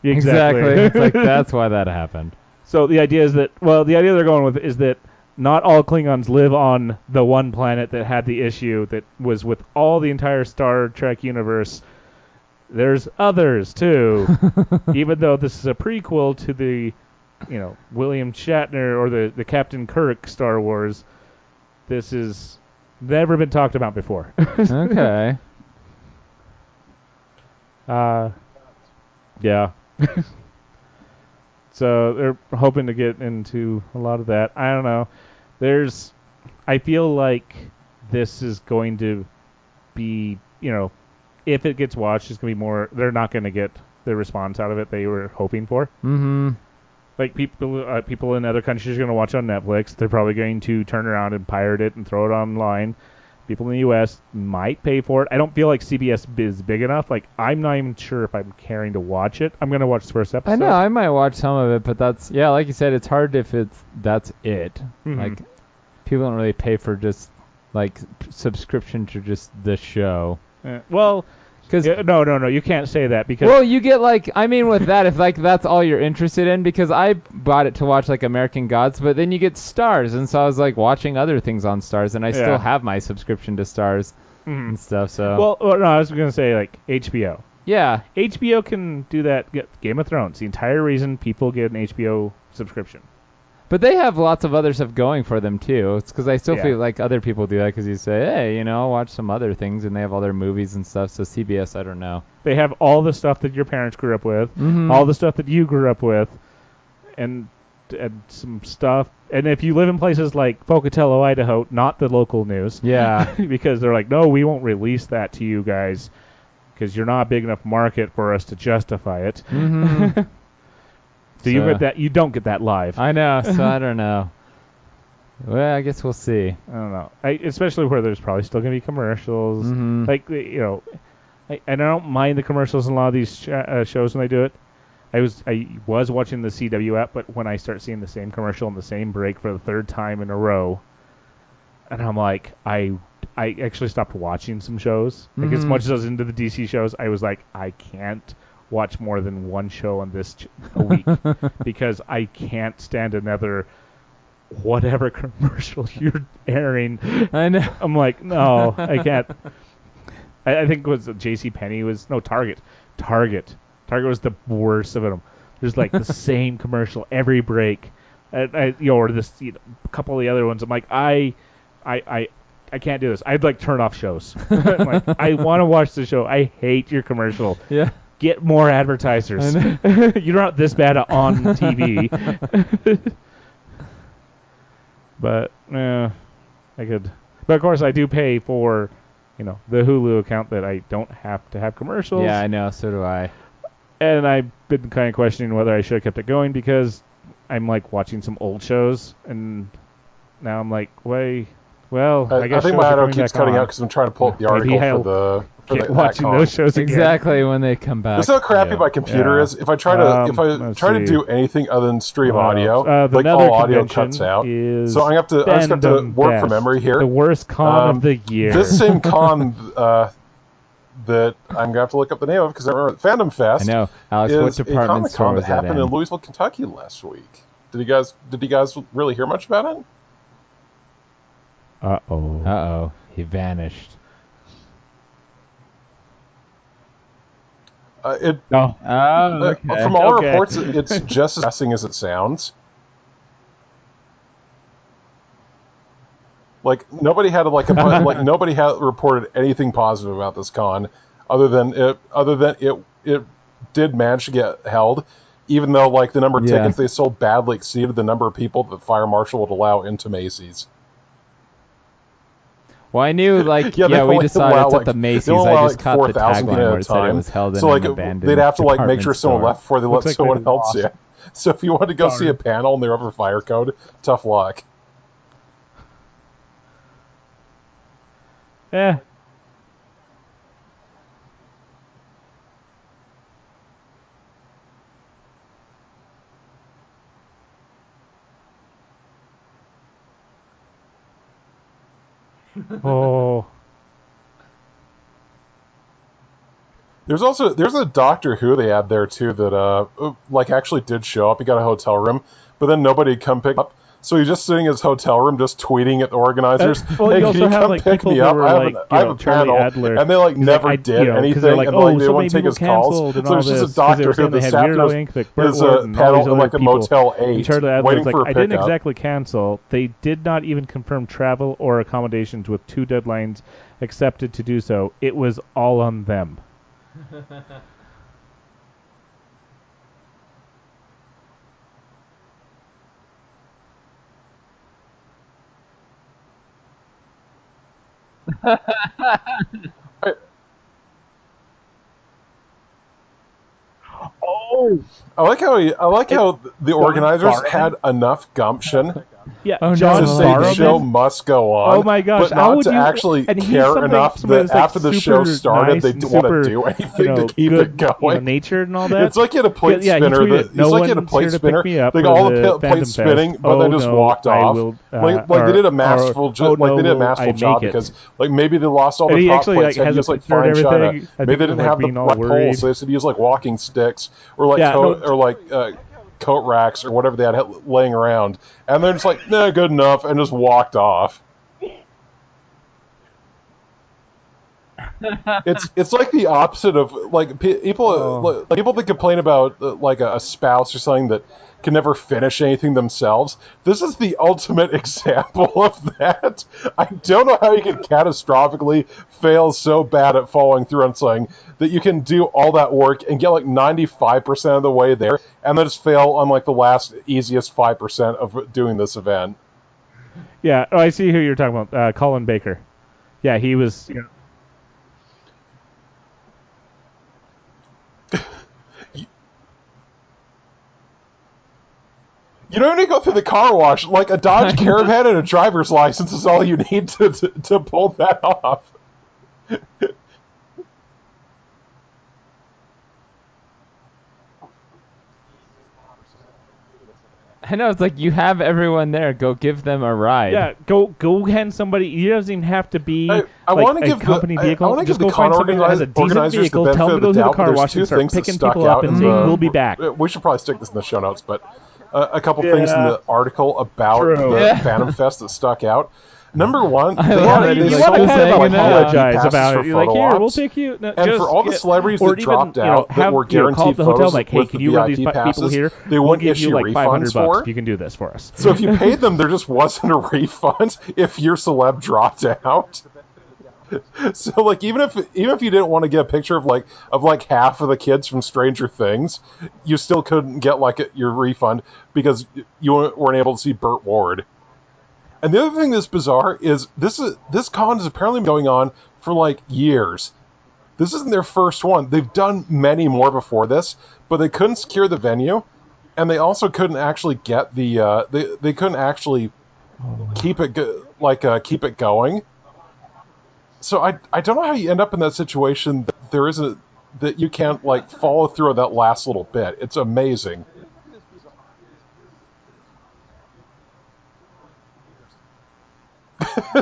exactly. It's like that's why that happened. So the idea is that, the idea they're going with is that not all Klingons live on the one planet that had the issue that was with all the entire Star Trek universe. There's others too, even though this is a prequel to the, William Shatner or the Captain Kirk Star Wars. This is never been talked about before. Okay. Yeah. So they're hoping to get into a lot of that. I don't know. I feel like this is going to be, if it gets watched, it's going to be more, they're not going to get the response out of it they were hoping for. Mm-hmm. Like people in other countries are going to watch on Netflix. They're probably going to turn around and pirate it and throw it online. People in the U.S. might pay for it. I don't feel like CBS is big enough. Like, I'm not even sure if I'm caring to watch it. I'm going to watch the first episode. I know, I might watch some of it, but like you said, it's hard if that's it. Mm-hmm. Like, people don't really pay for just, like, subscription to just the show. Because no, you can't say that because. Well, you get with that, if that's all you're interested in, because I bought it to watch American Gods, but then you get Stars, and so I was watching other things on Stars, and I still have my subscription to Stars and stuff. So. Well, no, I was gonna say HBO. Yeah. HBO can do that. Game of Thrones, the entire reason people get an HBO subscription. But they have lots of other stuff going for them, too. It's because I still feel like other people do that because you say, hey, I'll watch some other things, and they have all their movies and stuff. So CBS, I don't know. They have all the stuff that your parents grew up with, all the stuff that you grew up with, and some stuff. And if you live in places like Pocatello, Idaho, not the local news. Yeah. Because they're like, no, we won't release that to you guys because you're not a big enough market for us to justify it. Mm-hmm. So you get that? You don't get that live. I know, so I don't know. Well, I guess we'll see. I don't know. Especially where there's probably still going to be commercials. Mm-hmm. I don't mind the commercials in a lot of these shows when they do it. I was watching the CW app, but when I start seeing the same commercial in the same break for the third time in a row, and I'm like, I actually stopped watching some shows. As much as I was into the DC shows, I was like, I can't watch more than one show on this a week because I can't stand another whatever commercial you're airing. I know. I'm like, no, I can't. I think it was JCPenney Target. Target was the worst of them. There's the same commercial every break, or a couple of the other ones. I'm like, I can't do this. I'd turn off shows. I want to watch the show. I hate your commercial. Yeah. Get more advertisers. You're not this bad on TV. But I could. But of course, I do pay for, the Hulu account that I don't have to have commercials. Yeah, I know. So do I. And I've been kind of questioning whether I should have kept it going because I'm watching some old shows, and now I'm like, wait. Well, I guess think my audio keeps cutting out because I'm trying to pull up the article for watching those shows again. Exactly when they come back. This is how crappy my computer is. If I try to do anything other than stream audio, all audio cuts out. So I just have to work from memory here. The worst con of the year. This same con that I'm gonna have to look up the name of because I remember FandomFest. I know, Alex. What department store was that happened in Louisville, Kentucky last week? Did you guys really hear much about it? Uh-oh. He vanished. Okay. From all reports, it's just as depressing as it sounds. Nobody had nobody had reported anything positive about this con, other than it did manage to get held, even though like the number of Yeah. tickets they sold badly exceeded the number of people that the fire marshal would allow into Macy's. Well, I knew, like, Yeah, they we only decided allow, it's at like, the they Macy's. only I allow, just like, caught the 4,000 tagline at where a it said it time. was held in So like an abandoned they'd have to like make department sure someone store. left before they Looks let like someone they else lost. in. So if you wanted to go Darn. see a panel and they're over fire code, tough luck. Yeah. Oh. There's a Doctor Who they had there too that like actually did show up. He got a hotel room, but then nobody would come pick him up. So he's just sitting in his hotel room, just tweeting at the organizers. Well, hey, you can also you have come like pick people me who up? were I have, like, I have a Charlie panel, Adler, and they like he's never like, did because anything, they're like, and oh, like they so wouldn't many take his people calls. canceled and So all there's just this, a 'cause they Doctor were Who saying they that had sat Weirdo in Inc., like Burt his Ward and all panel these in other like a people. Motel And 8, Charlie Adler waiting was for like, a I didn't pickup. exactly cancel. They did not even confirm travel or accommodations with 2 deadlines accepted to do so. It was all on them. Oh, I like how the organizers Barman? had enough gumption yeah, Oh, no, John to say the Barman? show Barrowman. must go on. Oh my gosh, but how not would to you actually and he's care somebody enough that's, that like, after the show super started, nice they and didn't want super, to do anything to keep good, it going. natured and all that. It's like he had a plate Yeah, he spinner. tweeted, It's no like he had a one's plate here to spinner. pick me up They for got all the the plates FandomFest. spinning, but then just walked I off. will, like they did a masterful, no, like they did a will masterful I job make it? because like maybe they lost all And the he top actually plates. like Had has to a use like picture and fine china. everything. I Maybe think they he was, didn't like, have the being all right worried. poles, so they had to use like walking sticks or like Yeah, coat no. or like coat racks or whatever they had laying around, and they're just like, nah, good enough, and just walked off. It's like the opposite of like people like people that complain about like a spouse or something that can never finish anything themselves. This is the ultimate example of that. I don't know how you can catastrophically fail so bad at following through on something that you can do all that work and get like 95% of the way there and then just fail on like the last easiest 5% of doing this event. Yeah, I see who you're talking about. Colin Baker. Yeah, he was. You don't need to go through the car wash. Like a Dodge Caravan and a driver's license is all you need to pull that off. I know, it's like, you have everyone there. Go give them a ride. Yeah, go hand somebody. It doesn't even have to be I like want to a give company vehicle. I want to Just give go the con find somebody that has a decent organizers vehicle. the Tell them to benefit go of to the the doubt, car but there's wash two and start things that picking stuck people up out and in saying, the- "We'll be back." We should probably stick this in the show notes, but a couple things in Yeah. the article about True. the Yeah. FandomFest that stuck out. Number one, I they love had- it. they It's You like want to sold, kind of hanging out. apologize passes about for it. You're like, photo here, we'll ops. pick you. No, And just for all the get- celebrities or that even, dropped out that were call guaranteed up the hotel photos like, hey, with can the you run these VIP people passes, here? they We'll wouldn't give you issue like $500 refunds for. if you can do this for us. So if you paid them, there just wasn't a refund if your celeb dropped out. So like even if you didn't want to get a picture of like half of the kids from Stranger Things, you still couldn't get like your refund because you weren't able to see Burt Ward. And the other thing that's bizarre is this con has apparently been going on for like years. This isn't their first one. They've done many more before this, but they couldn't secure the venue, and they also couldn't actually get the they couldn't actually keep it going. So I don't know how you end up in that situation that there isn't that you can't like follow through on that last little bit. It's amazing.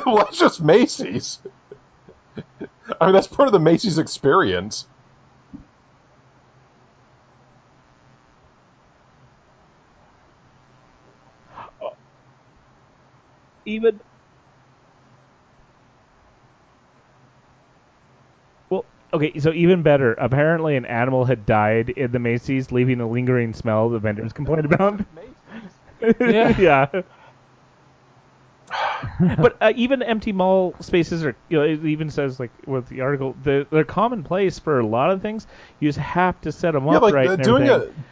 Well, it's just Macy's. I mean, that's part of the Macy's experience. Even well, okay, so even better. Apparently, an animal had died in the Macy's, leaving a lingering smell the vendors complained about. Yeah. Yeah. But even empty mall spaces are, it even says, like, with the article, they're commonplace for a lot of things. You just have to set them Yeah, up like right and doing everything.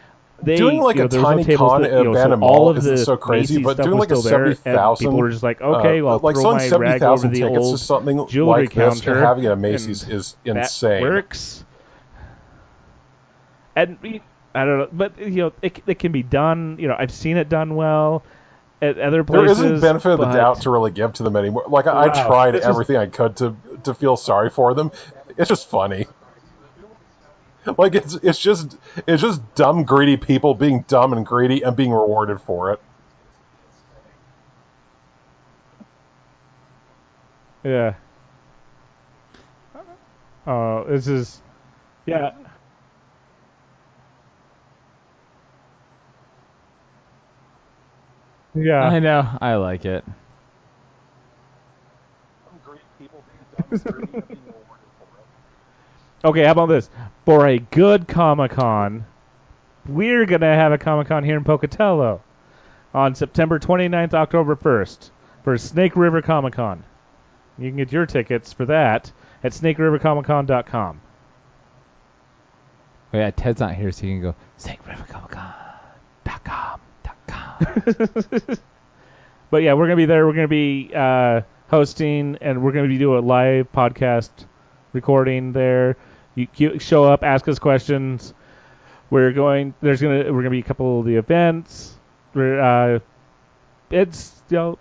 doing like a there was no tiny tables con that, at so Abandoned all Mall of isn't the so crazy, Macy's but stuff doing was like a still there, and 70,000, people were just like, okay, well, like throw selling my rag over 70,000 the tickets to old something jewelry like this and counter, having it at Macy's and is that insane. works. And I don't know, but it can be done. I've seen it done well at other places. There isn't benefit of the but doubt to really give to them anymore. Like I Wow. tried It's everything I could to feel sorry for them. It's just funny. Like it's just dumb greedy people being dumb and greedy and being rewarded for it. Yeah. Oh, this is. Yeah. Yeah. I know. I like it. Okay, how about this? For a good Comic-Con, we're going to have a Comic-Con here in Pocatello on September 29th, October 1st for Snake River Comic-Con. You can get your tickets for that at snakerivercomiccon.com. Oh, yeah, Ted's not here, so you can go SnakeRiverComicCon.com. But yeah, we're going to be there. We're going to be hosting, and we're going to be doing a live podcast recording there. You show up, ask us questions. We're going to be a couple of the events. It's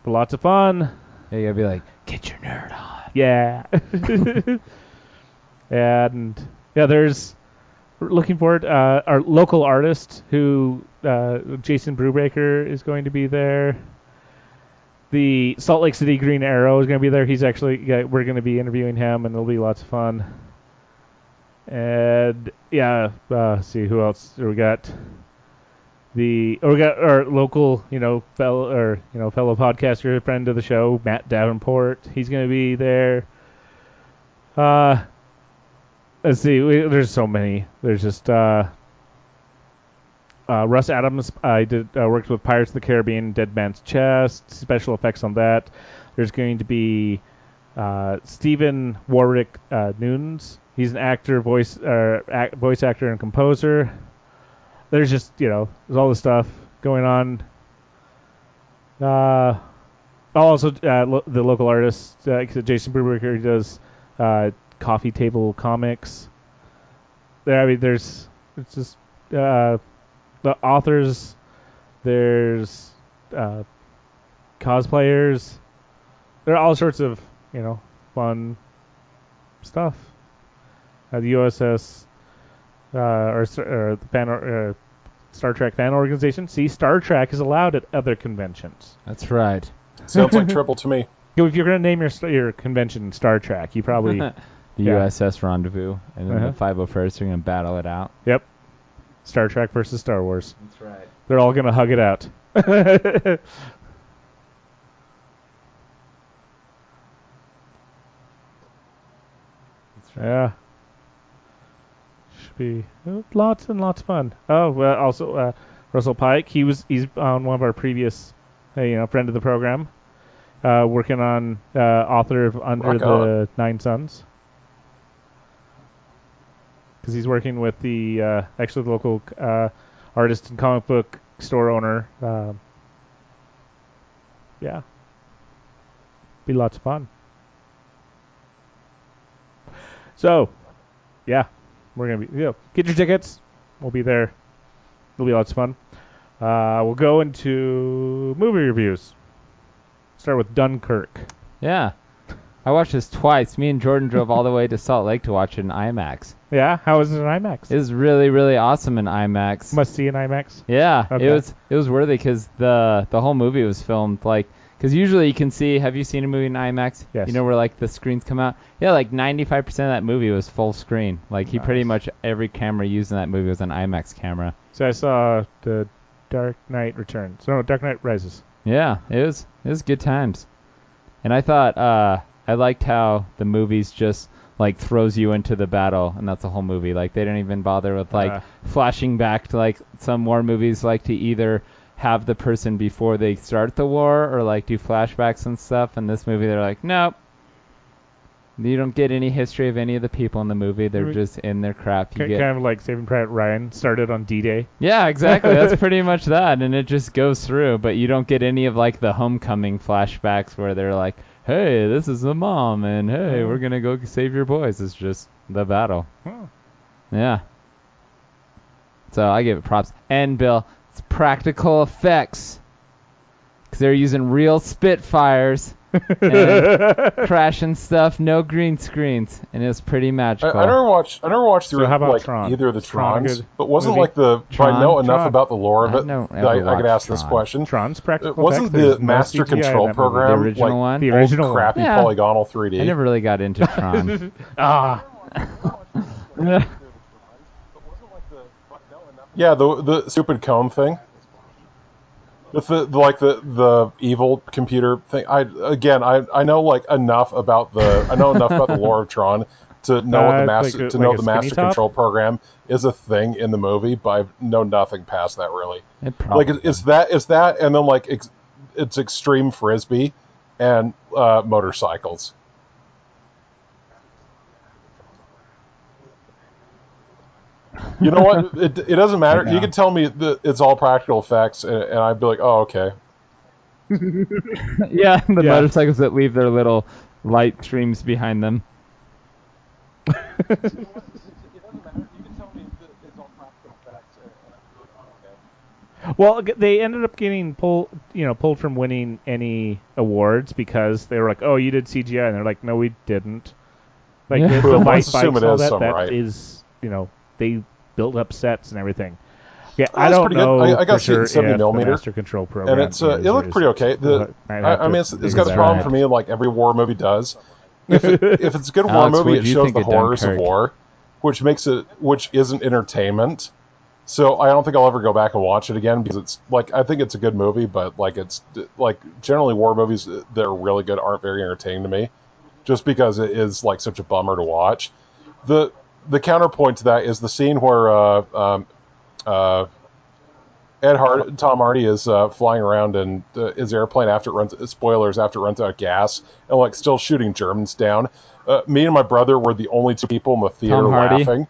lots of fun. Yeah, you gotta be like, get your nerd on. Yeah. And yeah, we're looking forward. Our local artist, who Jason Brubaker, is going to be there. The Salt Lake City Green Arrow is going to be there. We're going to be interviewing him, and it'll be lots of fun. And yeah, see who else we got. We got our local, fellow podcaster, friend of the show, Matt Davenport. He's going to be there. Let's see. There's so many. There's just Russ Adams. I worked with Pirates of the Caribbean, Dead Man's Chest, special effects on that. There's going to be Stephen Warwick Nunes. He's an actor, voice actor, and composer. There's just there's all this stuff going on. Also, the local artist, Jason Brubaker, he does coffee table comics. It's just the authors. There's cosplayers. There are all sorts of fun stuff. The USS or the fan Star Trek fan organization. See, Star Trek is allowed at other conventions. That's right. Sounds like triple to me. If you're going to name your convention Star Trek, you probably the USS Rendezvous and then the 501st are going to battle it out. Yep. Star Trek versus Star Wars. That's right. They're all going to hug it out. That's right. Yeah. Should be lots and lots of fun. Oh, well, also Russell Pike. He's on one of our previous, friend of the program, working on author of Under the Nine Suns. Because he's working with the local artist and comic book store owner. Yeah. Be lots of fun. So, yeah, we're going to be, get your tickets. We'll be there. It'll be lots of fun. We'll go into movie reviews. Start with Dunkirk. Yeah. I watched this twice. Me and Jordan drove all the way to Salt Lake to watch it in IMAX. Yeah? How was it in IMAX? It was really, really awesome in IMAX. Must see in IMAX? Yeah. Okay. It was worthy because the whole movie was filmed because usually you can see, have you seen a movie in IMAX? Yes. You know where the screens come out? Yeah, 95% of that movie was full screen. He pretty much, every camera used in that movie was an IMAX camera. So I saw the Dark Knight Returns. No, Dark Knight Rises. Yeah, it was good times. And I thought, I liked how the movies just throws you into the battle, and that's the whole movie. They didn't even bother with flashing back to some war movies to either have the person before they start the war or do flashbacks and stuff. In this movie, they're nope. You don't get any history of any of the people in the movie. They're just in their crap. You Kind of like Saving Private Ryan started on D-Day. Yeah, exactly. That's pretty much that, and it just goes through. But you don't get any of like the homecoming flashbacks where they're like, "Hey, this is the mom," and "Hey, we're gonna go save your boys." It's just the battle. Yeah. So I give it props. And Bill, it's practical effects, because they're using real Spitfires. And crashing stuff, no green screens, and it was pretty magical. I never watched So how about like Tron? either of the Tron Trons, good but wasn't movie? like the. Tron? I know enough Tron. about the lore of it don't that ever I could ask watch this Tron. question. Tron's practical Wasn't effects. There's the no Master CGI in Control that movie. program The original like one? The original old one. crappy Yeah. polygonal 3D? I never really got into Tron. Yeah, the stupid cone thing. With the evil computer thing. I know like enough about the lore of Tron to know what the master like to know a the master skinny top? control program is a thing in the movie, but I know nothing past that really. It probably Like it's that and then like it's extreme frisbee and motorcycles. You know what? It doesn't matter. You can tell me that it's all practical effects, and I'd be like, oh, okay. yeah, the motorcycles that leave their little light streams behind them. Well, they ended up getting pulled from winning any awards because they were like, "Oh, you did CGI," and they're like, "No, we didn't." Like Yeah. the Well, light let's assume bikes, it all is that. some, That right? is, they built up sets and everything. Yeah, Oh, I that's don't pretty good. know I got for sure 70 if millimeter, the Master Control program and it's it looked pretty okay. I mean, it's got a problem for me, like every war movie does. If it's a good war Alex, movie, what'd it you shows think the of horrors of Dunkirk? war, which isn't entertainment. So I don't think I'll ever go back and watch it again because it's like I think it's a good movie, but like it's like generally war movies that are really good aren't very entertaining to me, just because it is like such a bummer to watch. The counterpoint to that is the scene where Tom Hardy is flying around in his airplane after it runs out of gas and like still shooting Germans down. Me and my brother were the only two people in the theater Tom Hardy? laughing,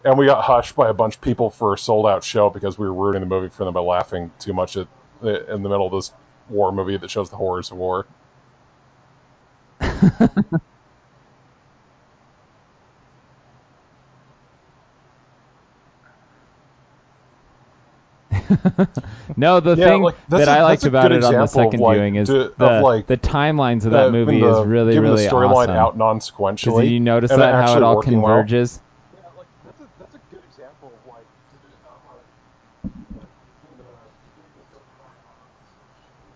and we got hushed by a bunch of people for a sold out show because we were ruining the movie for them by laughing too much in the middle of this war movie that shows the horrors of war. No, the thing like, that I liked that's a about good it on the example of, second like, viewing is of, the like, timelines of that movie giving is really, giving really the storyline awesome. out non-sequentially. Did you notice and that, how actually it all working well. converges? Yeah, like, that's a good example of like.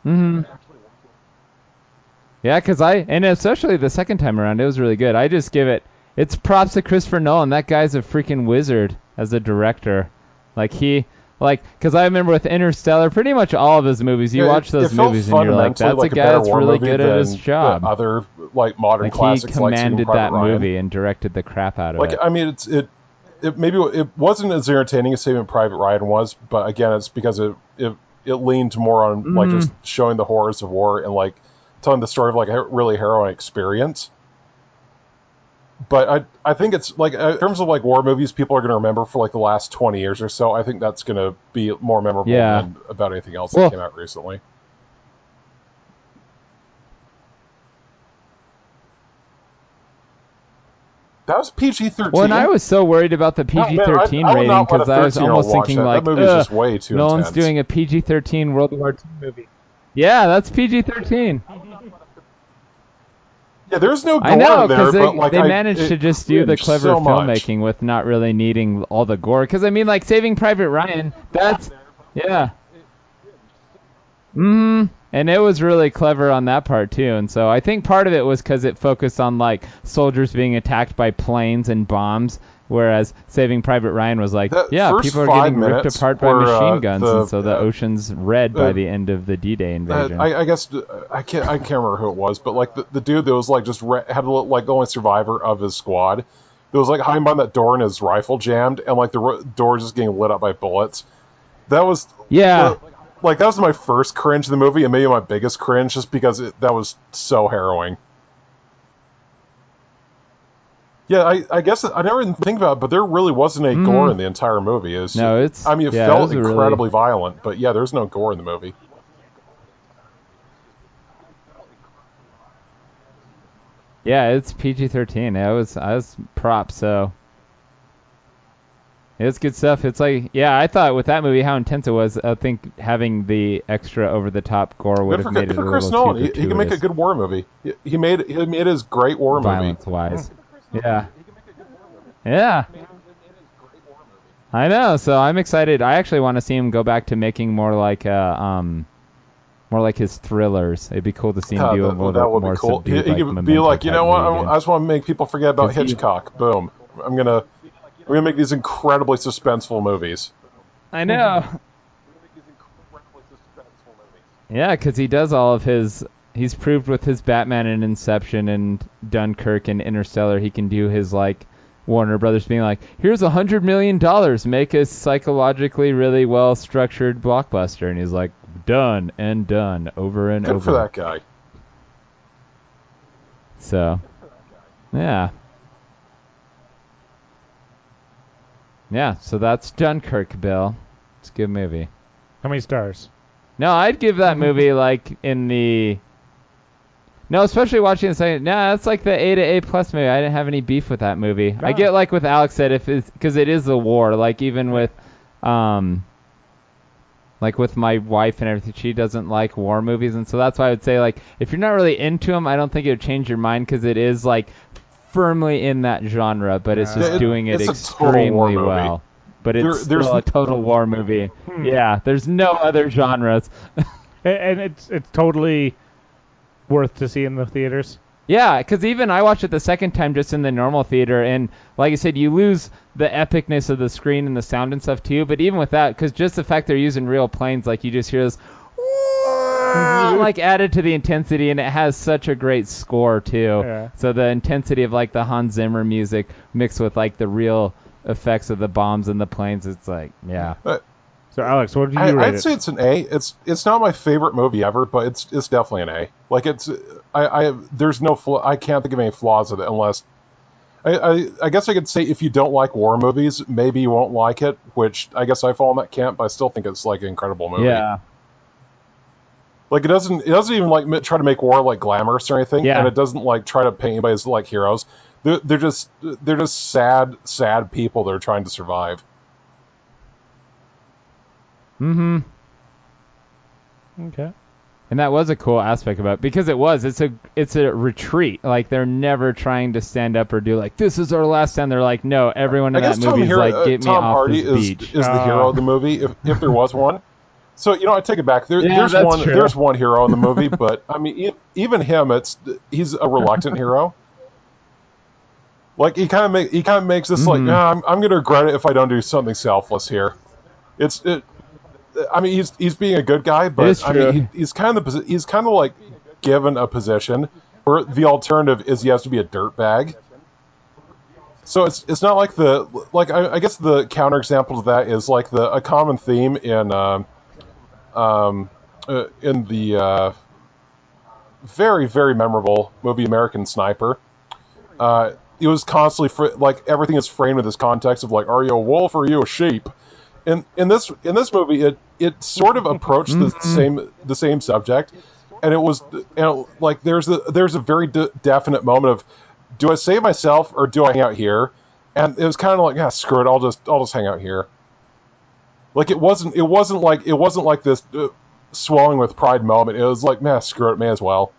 Mm-hmm. Yeah, and especially the second time around, it was really good. I just give it's props to Christopher Nolan. That guy's a freaking wizard as a director. Because I remember with Interstellar, pretty much all of his movies, you watch those movies and you're like, that's a guy that's really good at his job. Other like modern Like he classics, like commanded Saving Private that Ryan. movie and directed the crap out of Like it. I mean, it wasn't as entertaining as Saving Private Ryan was, but again, it's because it leaned more on like just showing the horrors of war and like telling the story of like a really harrowing experience. But I think it's like in terms of like war movies, people are going to remember for like the last 20 years or so. I think that's going to be more memorable than about anything else that came out recently. That was PG-13. Well, and I was so worried about the PG-13 rating because I was almost thinking like, that movie's just way too Nolan's intense. doing a PG-13 World War II movie. Yeah, that's PG-13 Yeah, there's no gore I know, there, because but like they managed to just do the clever so filmmaking with not really needing all the gore. Because, I mean, like, Saving Private Ryan, that's... Yeah. And it was really clever on that part, too. And so I think part of it was because it focused on, like, soldiers being attacked by planes and bombs, whereas Saving Private Ryan was like, people are getting ripped apart by machine guns, and so the ocean's red by the end of the D-Day invasion. I guess I can't remember who it was, but like the dude that was like just had like the only survivor of his squad, that was like hiding behind that door and his rifle jammed, and like the door just getting lit up by bullets. That was like that was my first cringe in the movie, and maybe my biggest cringe, just because that was so harrowing. Yeah, I guess I never even think about it, but there really wasn't any gore in the entire movie. It felt incredibly violent, but yeah, there's no gore in the movie. Yeah, it's PG-13. I was props, so it's good stuff. It's like, yeah, I thought with that movie how intense it was. I think having the extra over-the-top gore would have made it a little too gratuitous. He can make a good war movie. He made his great war movie. Violence-wise. Yeah. Yeah. I know, so I'm excited. I actually want to see him go back to making more like his thrillers. It'd be cool to see him do a little bit more cool. subdued, he could be like, you know what? I just want to make people forget about Hitchcock. Boom. I'm gonna make these incredibly suspenseful movies. I know. Yeah, because he does all of his. He's proved with his Batman and Inception and Dunkirk and Interstellar, he can do his like Warner Brothers being like, here's $100 million, make a psychologically really well structured blockbuster, and he's like, done and done over and over. Good for that guy. So, yeah. Yeah, so that's Dunkirk, Bill. It's a good movie. How many stars? No, I'd give that movie like in the... No, especially watching it saying, nah, that's like the A to A plus movie. I didn't have any beef with that movie. No. I get like with Alex said, because it is the war. Like even with, like with my wife and everything, she doesn't like war movies, and so that's why I would say like if you're not really into them, I don't think it would change your mind because it is like firmly in that genre, but it's just doing it extremely well. But it's still a total war movie. Yeah, there's no other genres. And it's totally worth to see in the theaters. Yeah, because even I watched it the second time just in the normal theater, and like I said, you lose the epicness of the screen and the sound and stuff too, but even with that, because just the fact they're using real planes, like you just hear this like added to the intensity, and it has such a great score too. Yeah. So the intensity of like the Hans Zimmer music mixed with like the real effects of the bombs and the planes, it's like, yeah. So Alex, what do you rate it? I'd say it's an A. It's not my favorite movie ever, but it's definitely an A. Like there's no I can't think of any flaws with it unless I guess I could say if you don't like war movies, maybe you won't like it, which I guess I fall in that camp, but I still think it's like an incredible movie. Yeah. Like it doesn't even like try to make war like glamorous or anything, and it doesn't like try to paint anybody as like heroes. They're just sad people that are trying to survive. Mm-hmm. Okay. And that was a cool aspect about it, because it's a retreat. Like they're never trying to stand up or do like, this is our last stand. They're like, no, everyone in that movie is like, get me off this beach. Is the hero of the movie if there was one. So I take it back. There's one hero in the movie, but I mean even him, he's a reluctant hero. Like he kind of makes this like, I'm going to regret it if I don't do something selfless here. I mean, he's being a good guy, but I mean, he's kind of like given a position where the alternative is he has to be a dirtbag. So it's not like I guess the counterexample to that is like a common theme in the very, very memorable movie American Sniper. It was constantly like everything is framed with this context of like, are you a wolf or are you a sheep? In this movie, it sort of approached the same subject, and it was like there's a very definite moment of, do I save myself or do I hang out here? And it was kind of like, yeah, screw it, I'll just hang out here. Like it wasn't like this swelling with pride moment. It was like, man, screw it, may as well.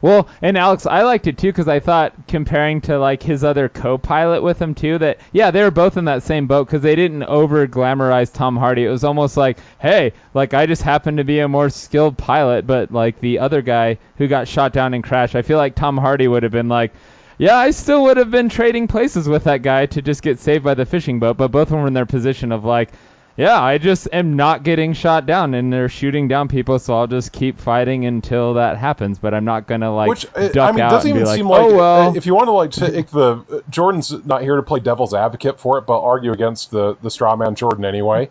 Well, and Alex, I liked it too because I thought, comparing to like his other co-pilot with him too, that yeah, they were both in that same boat because they didn't over glamorize Tom Hardy. It was almost like, hey, like I just happen to be a more skilled pilot, but like the other guy who got shot down and crashed, I feel like Tom Hardy would have been like, yeah, I still would have been trading places with that guy to just get saved by the fishing boat, but both of them were in their position of like, yeah, I just am not getting shot down, and they're shooting down people, so I'll just keep fighting until that happens. But I'm not gonna like duck out and be like, oh well. If you want to like take the Jordan's not here to play devil's advocate for it, but argue against the straw man Jordan anyway.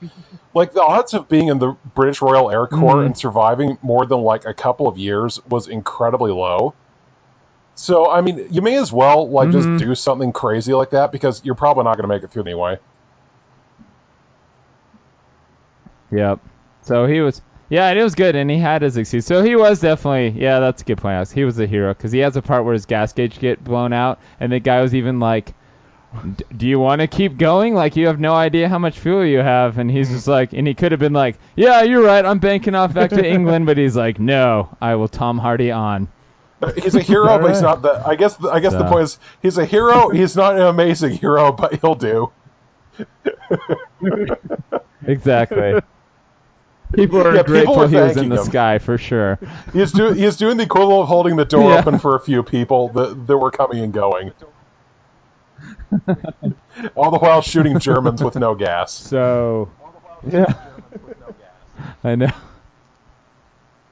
Like the odds of being in the British Royal Air Corps and surviving more than like a couple of years was incredibly low. So, I mean, you may as well, like, Mm-hmm. just do something crazy like that, because you're probably not going to make it through anyway. Yep. So he was, yeah, and it was good, and he had his excuse. So he was definitely, yeah, that's a good point, Alex. He was a hero, because he has a part where his gas gauge get blown out, and the guy was even like, do you want to keep going? Like, you have no idea how much fuel you have. And he's just like, and he could have been like, yeah, you're right, I'm banking off back to England. But he's like, no, I will Tom Hardy on. He's a hero, but he's not the. I guess the point is, he's a hero. He's not an amazing hero, but he'll do. Exactly. People are grateful he was in the sky, for sure. He's doing the equivalent of holding the door open for a few people that were coming and going. All the while shooting Germans with no gas. So, Yeah. I know.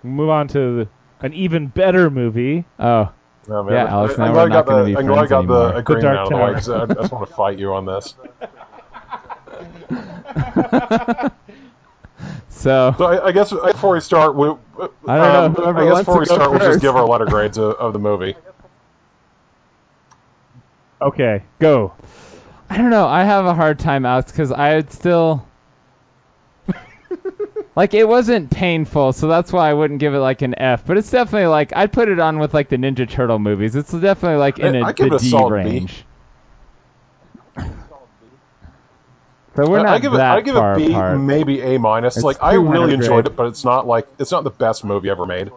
move on to an even better movie. Oh. Oh, man. Yeah, Alex, now I'm we're glad not going to be I'm friends glad I got anymore. the agreement Dark out of the way, Tower. 'cause I just want to fight you on this. So I guess before we start, I don't know. Whoever I guess wants before we to go start, we'll just first. give our letter grades of the movie. Okay, go. I don't know. I have a hard time, Alex, because I would still like it wasn't painful, so that's why I wouldn't give it like an F. But it's definitely like I'd put it on with like the Ninja Turtle movies. It's definitely like in I'd give the it a D solid B. range. So we're not I give it far B, apart. maybe A minus. It's Like, I 200 really enjoyed grade. it, but it's not the best movie ever made.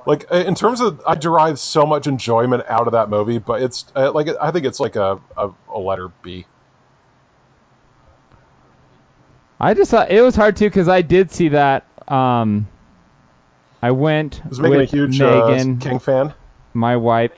Like, in terms of, I derived so much enjoyment out of that movie, but it's I think it's like a letter B. I just thought it was hard too because I did see that. I went I was making a with huge Megan, King fan. my wife.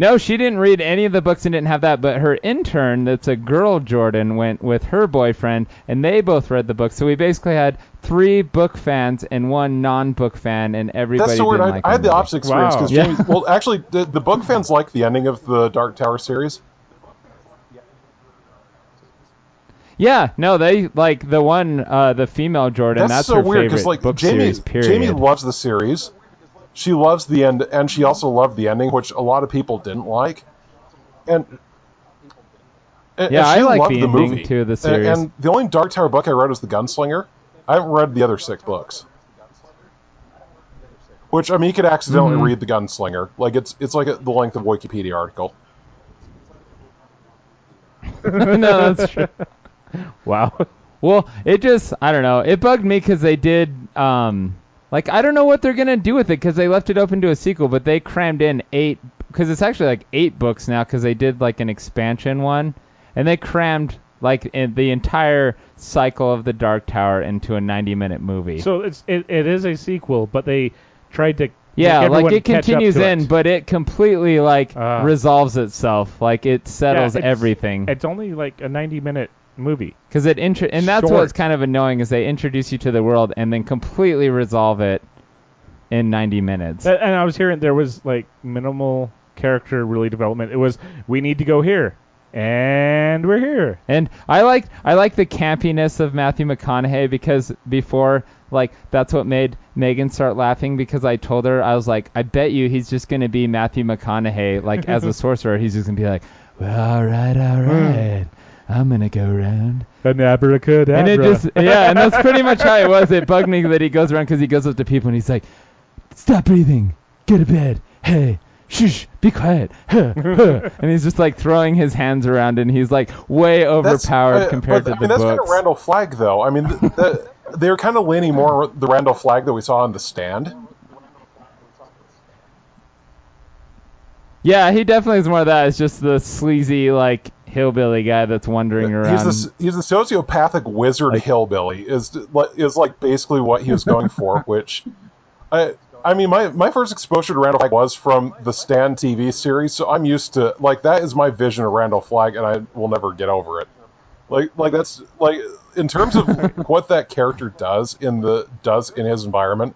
No, she didn't read any of the books and didn't have that, but her intern, that's a girl, Jordan, went with her boyfriend, and they both read the book. So we basically had 3 book fans and 1 non-book fan, and everybody That's so weird. didn't like I had the movie. opposite experience because Wow. Yeah. well, actually, the book fans like the ending of the Dark Tower series. Yeah, no, they like the one, the female Jordan. That's so her weird favorite like book Jamie, series. Period. Jamie loves the series. She loves the end, and she also loved the ending, which a lot of people didn't like. And Yeah, she I like loved the the ending, movie. too, of the series. And the only Dark Tower book I read was The Gunslinger. I haven't read the other 6 books. Which, I mean, you could accidentally read The Gunslinger. Like, it's like the length of a Wikipedia article. No, that's true. Wow. Well, it just, I don't know. It bugged me because they did, like, I don't know what they're going to do with it because they left it open to a sequel, but they crammed in 8, because it's actually like 8 books now because they did like an expansion one, and they crammed like the entire cycle of the Dark Tower into a 90-minute movie. So it is a sequel, but they tried to Yeah, make like everyone it catch up continues to in, it. but it completely like resolves itself. Like it settles Yeah, everything. It's only like a 90-minute movie. Because and that's Short. what's kind of annoying is they introduce you to the world and then completely resolve it in 90 minutes. And I was hearing there was like minimal character really development. It was, we need to go here, and we're here. And I like the campiness of Matthew McConaughey because before, like, that's what made Megan start laughing because I told her, I was like, I bet you he's just going to be Matthew McConaughey, like, as a sorcerer. He's just going to be like, well, all right. I'm going to go around. An abracadabra. And it just, yeah, and that's pretty much how it was. It bugged me that he goes around because he goes up to people and he's like, stop breathing. Get to bed. Hey. Shush, be quiet. And he's just like throwing his hands around and he's like way overpowered compared to the that's kind of books. Randall Flagg, though. I mean, they're kind of leaning more on the Randall Flagg that we saw on The Stand. Yeah, he definitely is more of that. It's just the sleazy, like, hillbilly guy that's wandering around. He's a sociopathic wizard hillbilly, is like basically what he was going for, which... I mean, my first exposure to Randall Flagg was from the Stan TV series, so I'm used to, like, that is my vision of Randall Flagg, and I will never get over it. Like that's, like, in terms of what that character does in his environment,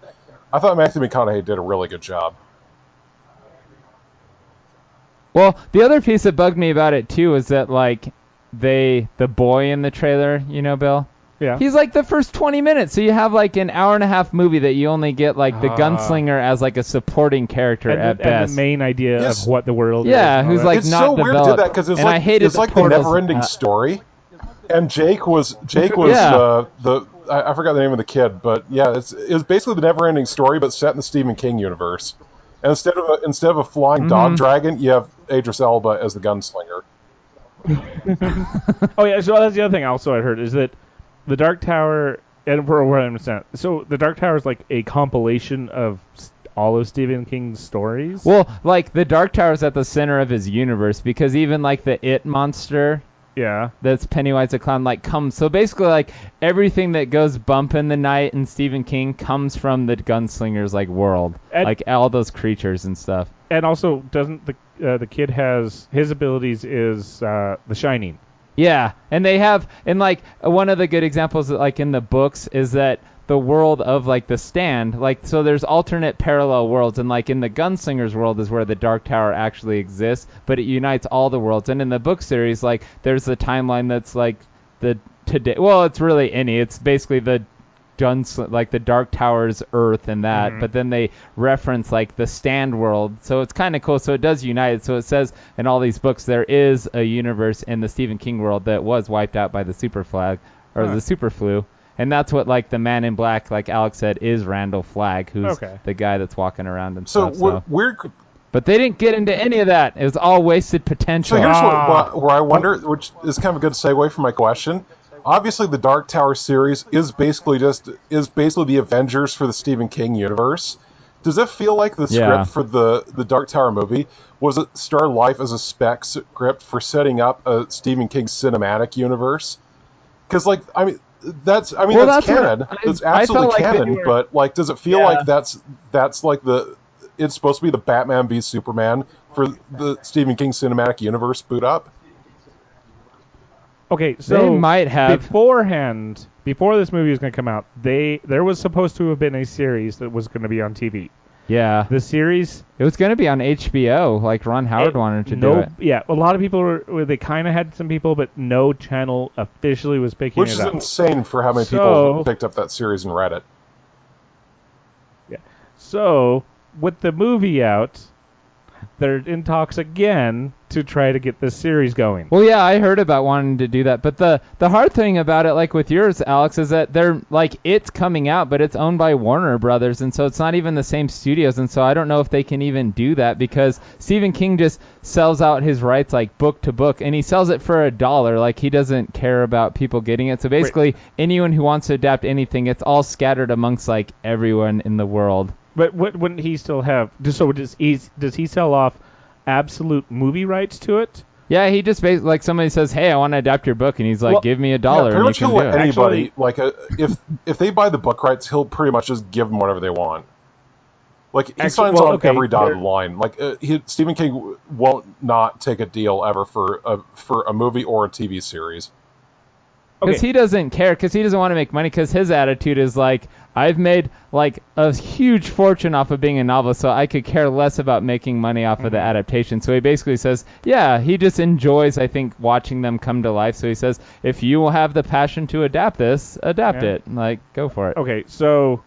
I thought Matthew McConaughey did a really good job. Well, the other piece that bugged me about it, too, is that, like, the boy in the trailer, you know, Bill? Yeah. He's like the first 20 minutes. So you have like an hour and a half movie that you only get like the gunslinger as like a supporting character at best. And the main idea of what the world is. Yeah, and all who's that. like It's not so weird developed. to do that because it's like the portals. never-ending story. And Jake was Yeah. I forgot the name of the kid, but yeah, it's basically the never-ending story, but set in the Stephen King universe. And instead of a flying dog dragon, you have Idris Elba as the gunslinger. Oh yeah, so that's the other thing also I heard is that the Dark Tower, and for what I understand, so the Dark Tower is like a compilation of all of Stephen King's stories. Well, like the Dark Tower is at the center of his universe because even like the It monster. Yeah. That's Pennywise the Clown, like, comes. So basically, like, everything that goes bump in the night in Stephen King comes from the gunslinger's, like, world. Like, all those creatures and stuff. And also, doesn't the kid has, his abilities is The Shining. Yeah, and they have, and, like, one of the good examples, like, in the books is that the world of, like, the Stand, like, so there's alternate parallel worlds, and, like, in the Gunslinger's world is where the Dark Tower actually exists, but it unites all the worlds. And in the book series, like, there's a timeline that's, like, it's really it's basically the like the Dark Tower's Earth and that, but then they reference, like, the Stand world, so it's kind of cool. So it does unite. So it says in all these books there is a universe in the Stephen King world that was wiped out by the super flu. And that's what, like, the Man in Black, like Alex said, is Randall Flagg, who's the guy that's walking around and stuff. So we're but they didn't get into any of that. It was all wasted potential. So here's where I wonder, which is kind of a good segue for my question. Obviously, the Dark Tower series is basically the Avengers for the Stephen King universe. Does it feel like the script for the Dark Tower movie was it start life as a spec script for setting up a Stephen King cinematic universe? Because, like, that's canon. That's absolutely canon. But, like, does it feel like that's like it's supposed to be the Batman v Superman for the Stephen King cinematic universe boot up? Okay, so they might have beforehand, before this movie was going to come out, there was supposed to have been a series that was going to be on TV. Yeah. The series... It was going to be on HBO, like Ron Howard wanted to do it. Yeah, a lot of people they kind of had some people, but no channel officially was picking it up. Which is insane for how many people picked up that series and read it. Yeah. So, with the movie out, they're in talks again to try to get this series going. Well, yeah, I heard about wanting to do that, but the hard thing about it, like with yours, Alex, is that they're like it's coming out, but it's owned by Warner Brothers, and so it's not even the same studios, and so I don't know if they can even do that because Stephen King just sells out his rights like book to book, and he sells it for $1. Like he doesn't care about people getting it. So basically, anyone who wants to adapt anything, it's all scattered amongst like everyone in the world. But wouldn't he still have? So does he sell off absolute movie rights to it? Yeah, he just basically, like somebody says, "Hey, I want to adapt your book," and he's like, "Give me $1." Yeah, pretty and much you can he'll do let it. anybody if they buy the book rights, he'll pretty much just give them whatever they want. Like he signs on every dotted line. Like Stephen King won't not take a deal ever for a movie or a TV series. Because he doesn't care, because he doesn't want to make money, because his attitude is like, I've made like a huge fortune off of being a novelist, so I could care less about making money off of the adaptation. So he basically says, yeah, he just enjoys, I think, watching them come to life. So he says, if you will have the passion to adapt this, adapt it. Like, go for it. Okay, so,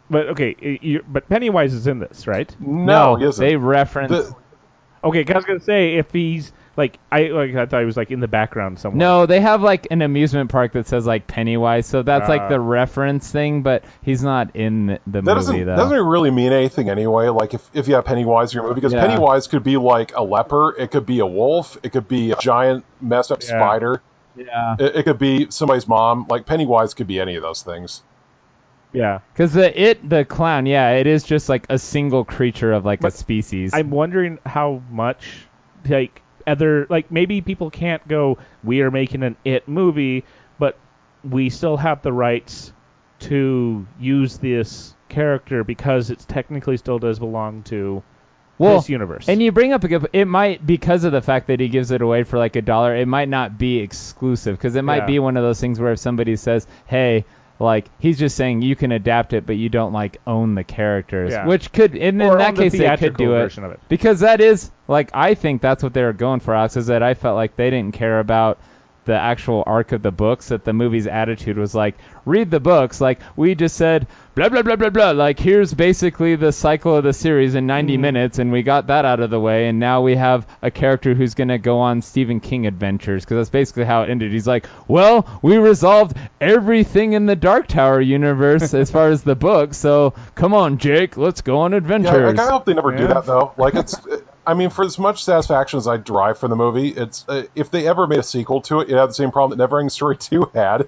but Pennywise is in this, right? No, he isn't. They reference... Okay, 'cause I was gonna say if he's I thought he was like in the background somewhere. No, they have like an amusement park that says like Pennywise, so that's like the reference thing, but he's not in the movie though. That doesn't really mean anything anyway. Like if you have Pennywise in your movie, because Pennywise could be like a leper, it could be a wolf, it could be a giant messed up spider. Yeah. It could be somebody's mom. Like Pennywise could be any of those things. Yeah. Because the clown, it is just like a single creature of like a species. I'm wondering how much like maybe people can't go, we are making an It movie, but we still have the rights to use this character because it technically still does belong to this universe. And you bring up it might, because of the fact that he gives it away for like $1, it might not be exclusive, because it might be one of those things where if somebody says, hey, like, he's just saying you can adapt it, but you don't, like, own the characters. Yeah. Which could, in that case, they could do it. Because that is, like, I think that's what they were going for, Alex, is that I felt like they didn't care about the actual arc of the books, that the movie's attitude was like, read the books. Like, we just said, blah, blah, blah, blah, blah. Like, here's basically the cycle of the series in 90 minutes, and we got that out of the way, and now we have a character who's going to go on Stephen King adventures, because that's basically how it ended. He's like, well, we resolved everything in the Dark Tower universe as far as the book, so come on, Jake, let's go on adventures. Yeah, like, I hope they never do that, though. Like, I mean, for as much satisfaction as I derive from the movie, it's if they ever made a sequel to it, it had the same problem that Neverending Story 2 had.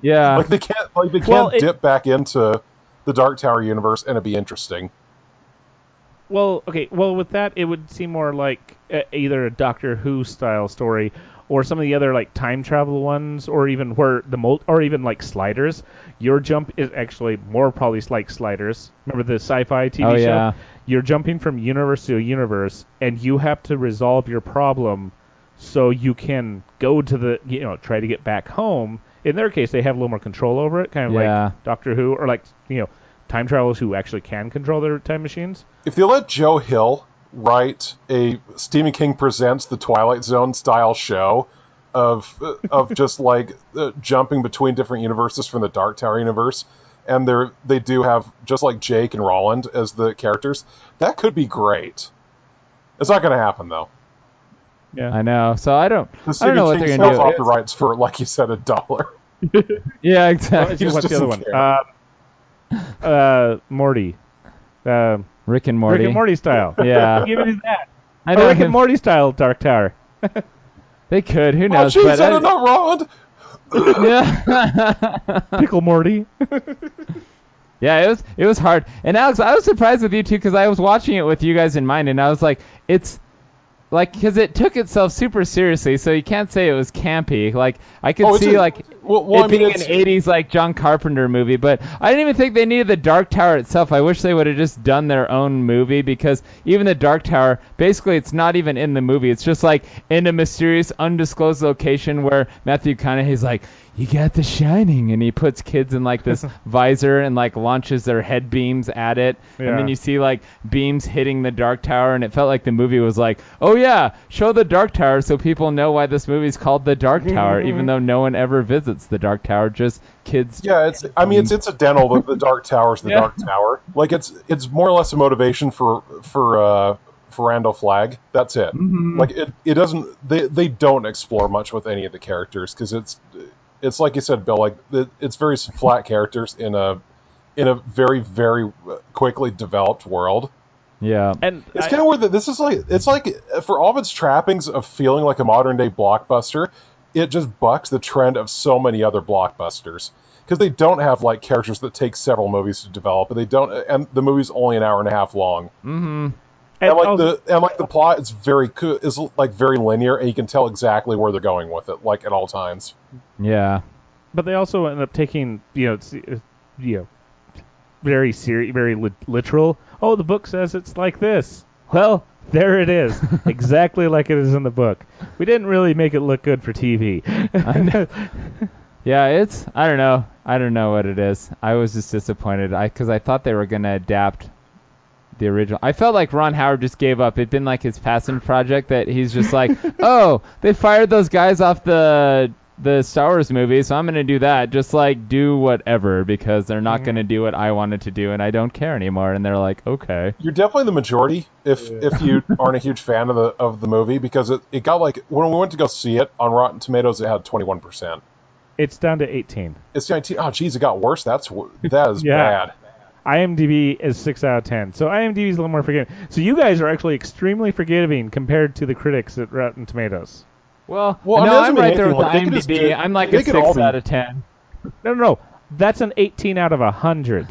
Yeah. Like, they can't dip back into the Dark Tower universe and it'd be interesting. Well, okay. Well, with that, it would seem more like either a Doctor Who style story, or some of the other like time travel ones, or even where or even like Sliders. Your jump is actually more probably like Sliders. Remember the sci-fi TV show? Yeah. You're jumping from universe to universe, and you have to resolve your problem so you can go to the try to get back home. In their case, they have a little more control over it, kind of like Doctor Who, or like time travelers who actually can control their time machines. If they let Joe Hill write a Stephen King Presents the Twilight Zone style show of just like jumping between different universes from the Dark Tower universe, and they do have just like Jake and Roland as the characters, that could be great. It's not going to happen though. Yeah, I know. So I don't know what they're going to sells do. Off the rights for, like you said, $1. Yeah, exactly. What's the other one? Morty. Rick and Morty. Rick and Morty style. Yeah. Give me that. I know Rick and Morty style Dark Tower. They could. Who knows? Oh, jeez, I'm not Roland. Yeah. Pickle Morty. Yeah, it was hard. And Alex, I was surprised with you too, because I was watching it with you guys in mind, and I was like, it's like, because it took itself super seriously, so you can't say it was campy. Like, I could see it being an 80s like John Carpenter movie, but I didn't even think they needed the Dark Tower itself. I wish they would have just done their own movie, because even the Dark Tower, basically it's not even in the movie. It's just like in a mysterious, undisclosed location where Matthew McConaughey's like, you got The Shining, and he puts kids in like this visor and like launches their head beams at it, and then you see like beams hitting the Dark Tower, and it felt like the movie was like, oh yeah, show the Dark Tower so people know why this movie's called the Dark Tower, even though no one ever visits the Dark Tower, just kids. Yeah, it's incidental that the Dark Tower's the Dark Tower. Like, it's more or less a motivation for Randall Flagg. That's it. Mm-hmm. Like, it doesn't. They don't explore much with any of the characters, because it's like you said, Bill. Like, it's very flat characters in a very, very quickly developed world. Yeah, and it's kind of weird that this is like, it's like, for all of its trappings of feeling like a modern day blockbuster, it just bucks the trend of so many other blockbusters, because they don't have like characters that take several movies to develop, and the movie's only an hour and a half long. Mm-hmm. And the plot is very linear, and you can tell exactly where they're going with it, like, at all times. Yeah, but they also end up taking very serious, very literal. Oh, the book says it's like this. Well, there it is, exactly like it is in the book. We didn't really make it look good for TV. Yeah, I don't know what it is. I was just disappointed, because I thought they were gonna adapt the original. I felt like Ron Howard just gave up. It'd been like his passion project, that he's just like, oh, they fired those guys off the Star Wars movie, so I'm going to do that. Just like do whatever, because they're not going to do what I wanted to do, and I don't care anymore. And they're like, okay. You're definitely the majority if you aren't a huge fan of the movie, because it got, like, when we went to go see it on Rotten Tomatoes, it had 21%. It's down to 18. It's 19. Oh, geez, it got worse. That is bad. IMDb is 6 out of 10. So IMDb is a little more forgiving. So you guys are actually extremely forgiving compared to the critics at Rotten Tomatoes. Well, no, I'm right there with the IMDb. I'm like a 6 out of 10. No. That's an 18 out of 100.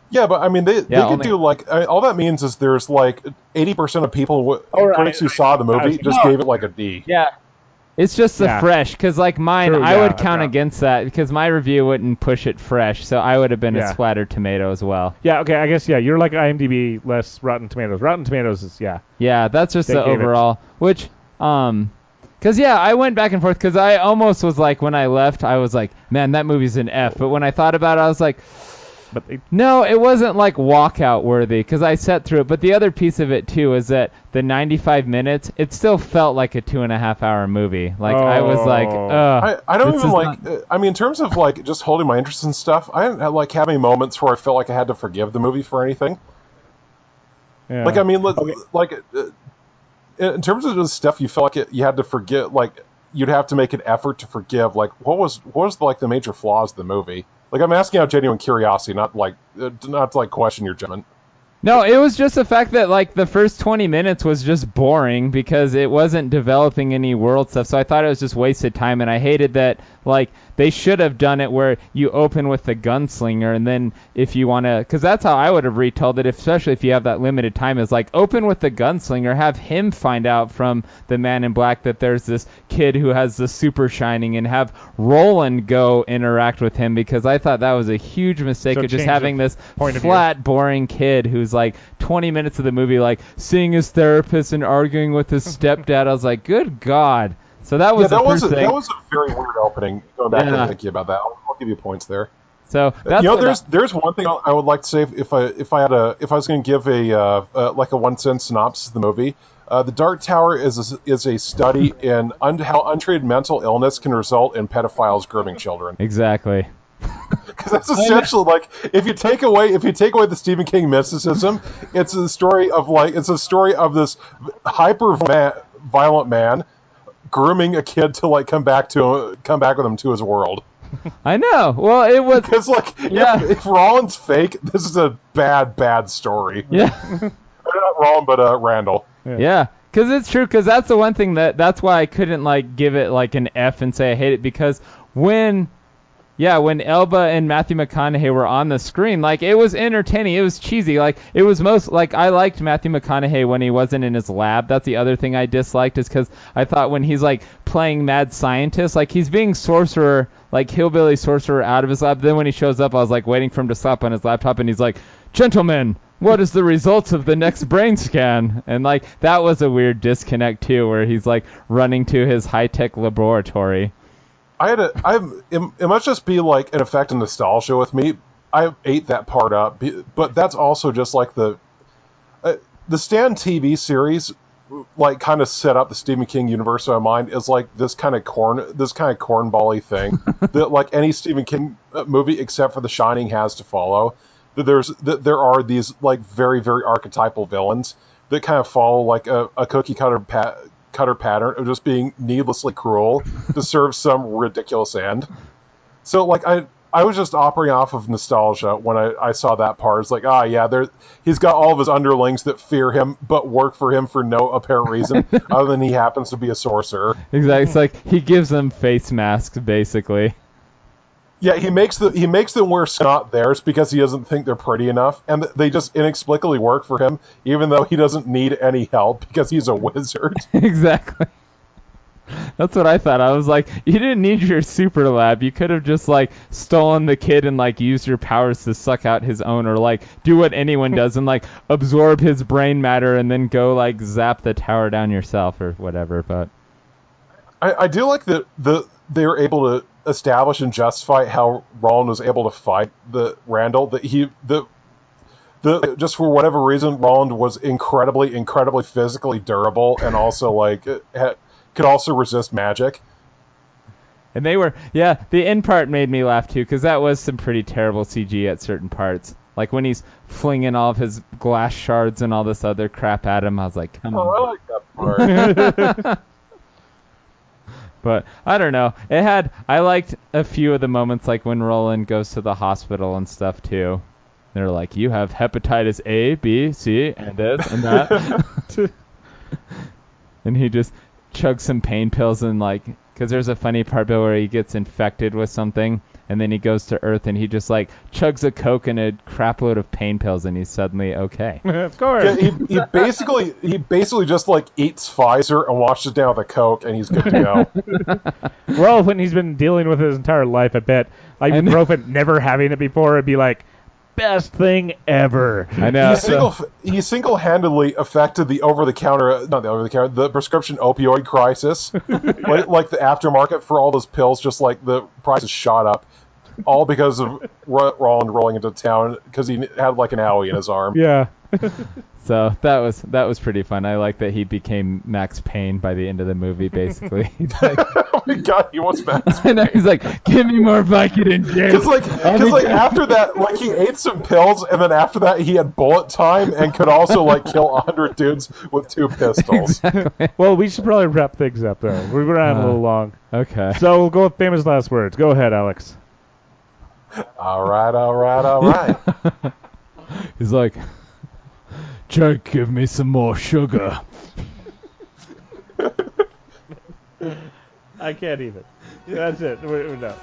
Yeah, but I mean, they could do, like, all that means is there's like 80% of people, critics who saw the movie, just gave it like a D. Yeah. It's just the fresh, because like mine, I would count against that, because my review wouldn't push it fresh, so I would have been a splattered tomato as well. Yeah, okay, I guess, you're like IMDb, less Rotten Tomatoes. Rotten Tomatoes is, Yeah, that's just the overall, which, because, I went back and forth, because I almost was like, when I left, I was like, man, that movie's an F, but when I thought about it, I was like, But they, No, it wasn't like walkout worthy because I sat through it. But the other piece of it too is that the 95 minutes, it still felt like a 2.5-hour movie. Like I was like, I don't this even is like. not- I mean, in terms of like just holding my interest in stuff, I didn't like having moments where I felt like I had to forgive the movie for anything. yeah. Like I mean, like in terms of the stuff you felt like you had to forget, like you'd have to make an effort to forgive. Like what was like the major flaws of the movie? Like I'm asking out genuine curiosity, not to like question your judgment. No, it was just the fact that like the first 20 minutes was just boring because it wasn't developing any world stuff. So I thought it was just wasted time, and I hated that like they should have done it where you open with the gunslinger, and then if you want to, because that's how I would have retold it, especially if you have that limited time, is like open with the gunslinger, have him find out from the man in black that there's this kid who has the super shining, and have Roland go interact with him, because I thought that was a huge mistake So of just change having the this point of flat, boring kid who's like 20 minutes of the movie like seeing his therapist and arguing with his stepdad. I was like, good God. So that was the first thing. That was a very weird opening. Going back Yeah. and thinking about that, I'll give you points there. So that's what there's one thing I would like to say if I was going to give a like a 1 cent synopsis of the movie. The Dark Tower is a study in how untreated mental illness can result in pedophiles grooming children. Exactly. Because that's essentially like if you take away the Stephen King mysticism, it's a story of this hyper violent man grooming a kid to like come back with him to his world. I know. Well, it was Because like if Rollins fake, this is a bad story. yeah. Not Rollins, but Randall. Yeah, because it's true. Because that's the one thing that's why I couldn't like give it like an F and say I hate it, because when Elba and Matthew McConaughey were on the screen, like it was entertaining. It was cheesy. Like it was I liked Matthew McConaughey when he wasn't in his lab. That's the other thing I disliked, is because I thought when he's like playing mad scientist, like he's being sorcerer, like hillbilly sorcerer out of his lab. Then when he shows up, I was like waiting for him to slap on his laptop, and he's like, "Gentlemen, what is the results of the next brain scan?" And like that was a weird disconnect too, where he's like running to his high-tech laboratory. It must just be like an effect of nostalgia with me. I ate that part up, but that's also just like the Stan TV series, like kind of set up the Stephen King universe in my mind as like this kind of cornbally thing that like any Stephen King movie except for The Shining has to follow. That there are these like very very archetypal villains that kind of follow like a cookie cutter pattern of just being needlessly cruel to serve some ridiculous end. So like I was just operating off of nostalgia when I saw that part. It's like, he's got all of his underlings that fear him but work for him for no apparent reason other than he happens to be a sorcerer. Exactly. It's like he gives them face masks basically. Yeah, he makes them wear not theirs because he doesn't think they're pretty enough, and they just inexplicably work for him, even though he doesn't need any help because he's a wizard. Exactly. That's what I thought. I was like, you didn't need your super lab. You could have just like stolen the kid and like used your powers to suck out his own, or like do what anyone does and like absorb his brain matter and then go like zap the tower down yourself or whatever. But I do like that they were able to establish and justify how Roland was able to fight the Randall. That just for whatever reason, Roland was incredibly physically durable and also like could also resist magic. And they were, the end part made me laugh too, because that was some pretty terrible CG at certain parts. Like when he's flinging all of his glass shards and all this other crap at him, I was like, come on. I like that part. But I don't know. I liked a few of the moments, like when Roland goes to the hospital and stuff too. They're like, you have hepatitis A, B, C, and this and that. And he just chugs some pain pills and like, because there's a funny part where he gets infected with something, and then he goes to Earth and he just like chugs a Coke and a crap load of pain pills, and he's suddenly okay. Of course. Yeah, he basically just like eats Pfizer and washes it down with a Coke, and he's good to go. Well, when he's been dealing with his entire life, I bet ibuprofen, never having it before, would be like, best thing ever. I know. He single-handedly affected the prescription opioid crisis. like the aftermarket for all those pills, just like the prices shot up. all because of Roland rolling into town because he had like an owie in his arm. Yeah. So that was pretty fun. I like that he became Max Payne by the end of the movie, basically. He's like, Oh my god, he wants Max. and he's like, give me more Vicodin, Jake. Because after that, like he ate some pills, and then after that he had bullet time and could also like kill 100 dudes with 2 pistols. Exactly. Well, we should probably wrap things up, though. We're running a little long. Okay. So we'll go with famous last words. Go ahead, Alex. All right. He's like, Jake, give me some more sugar. I can't even. That's it. We're done.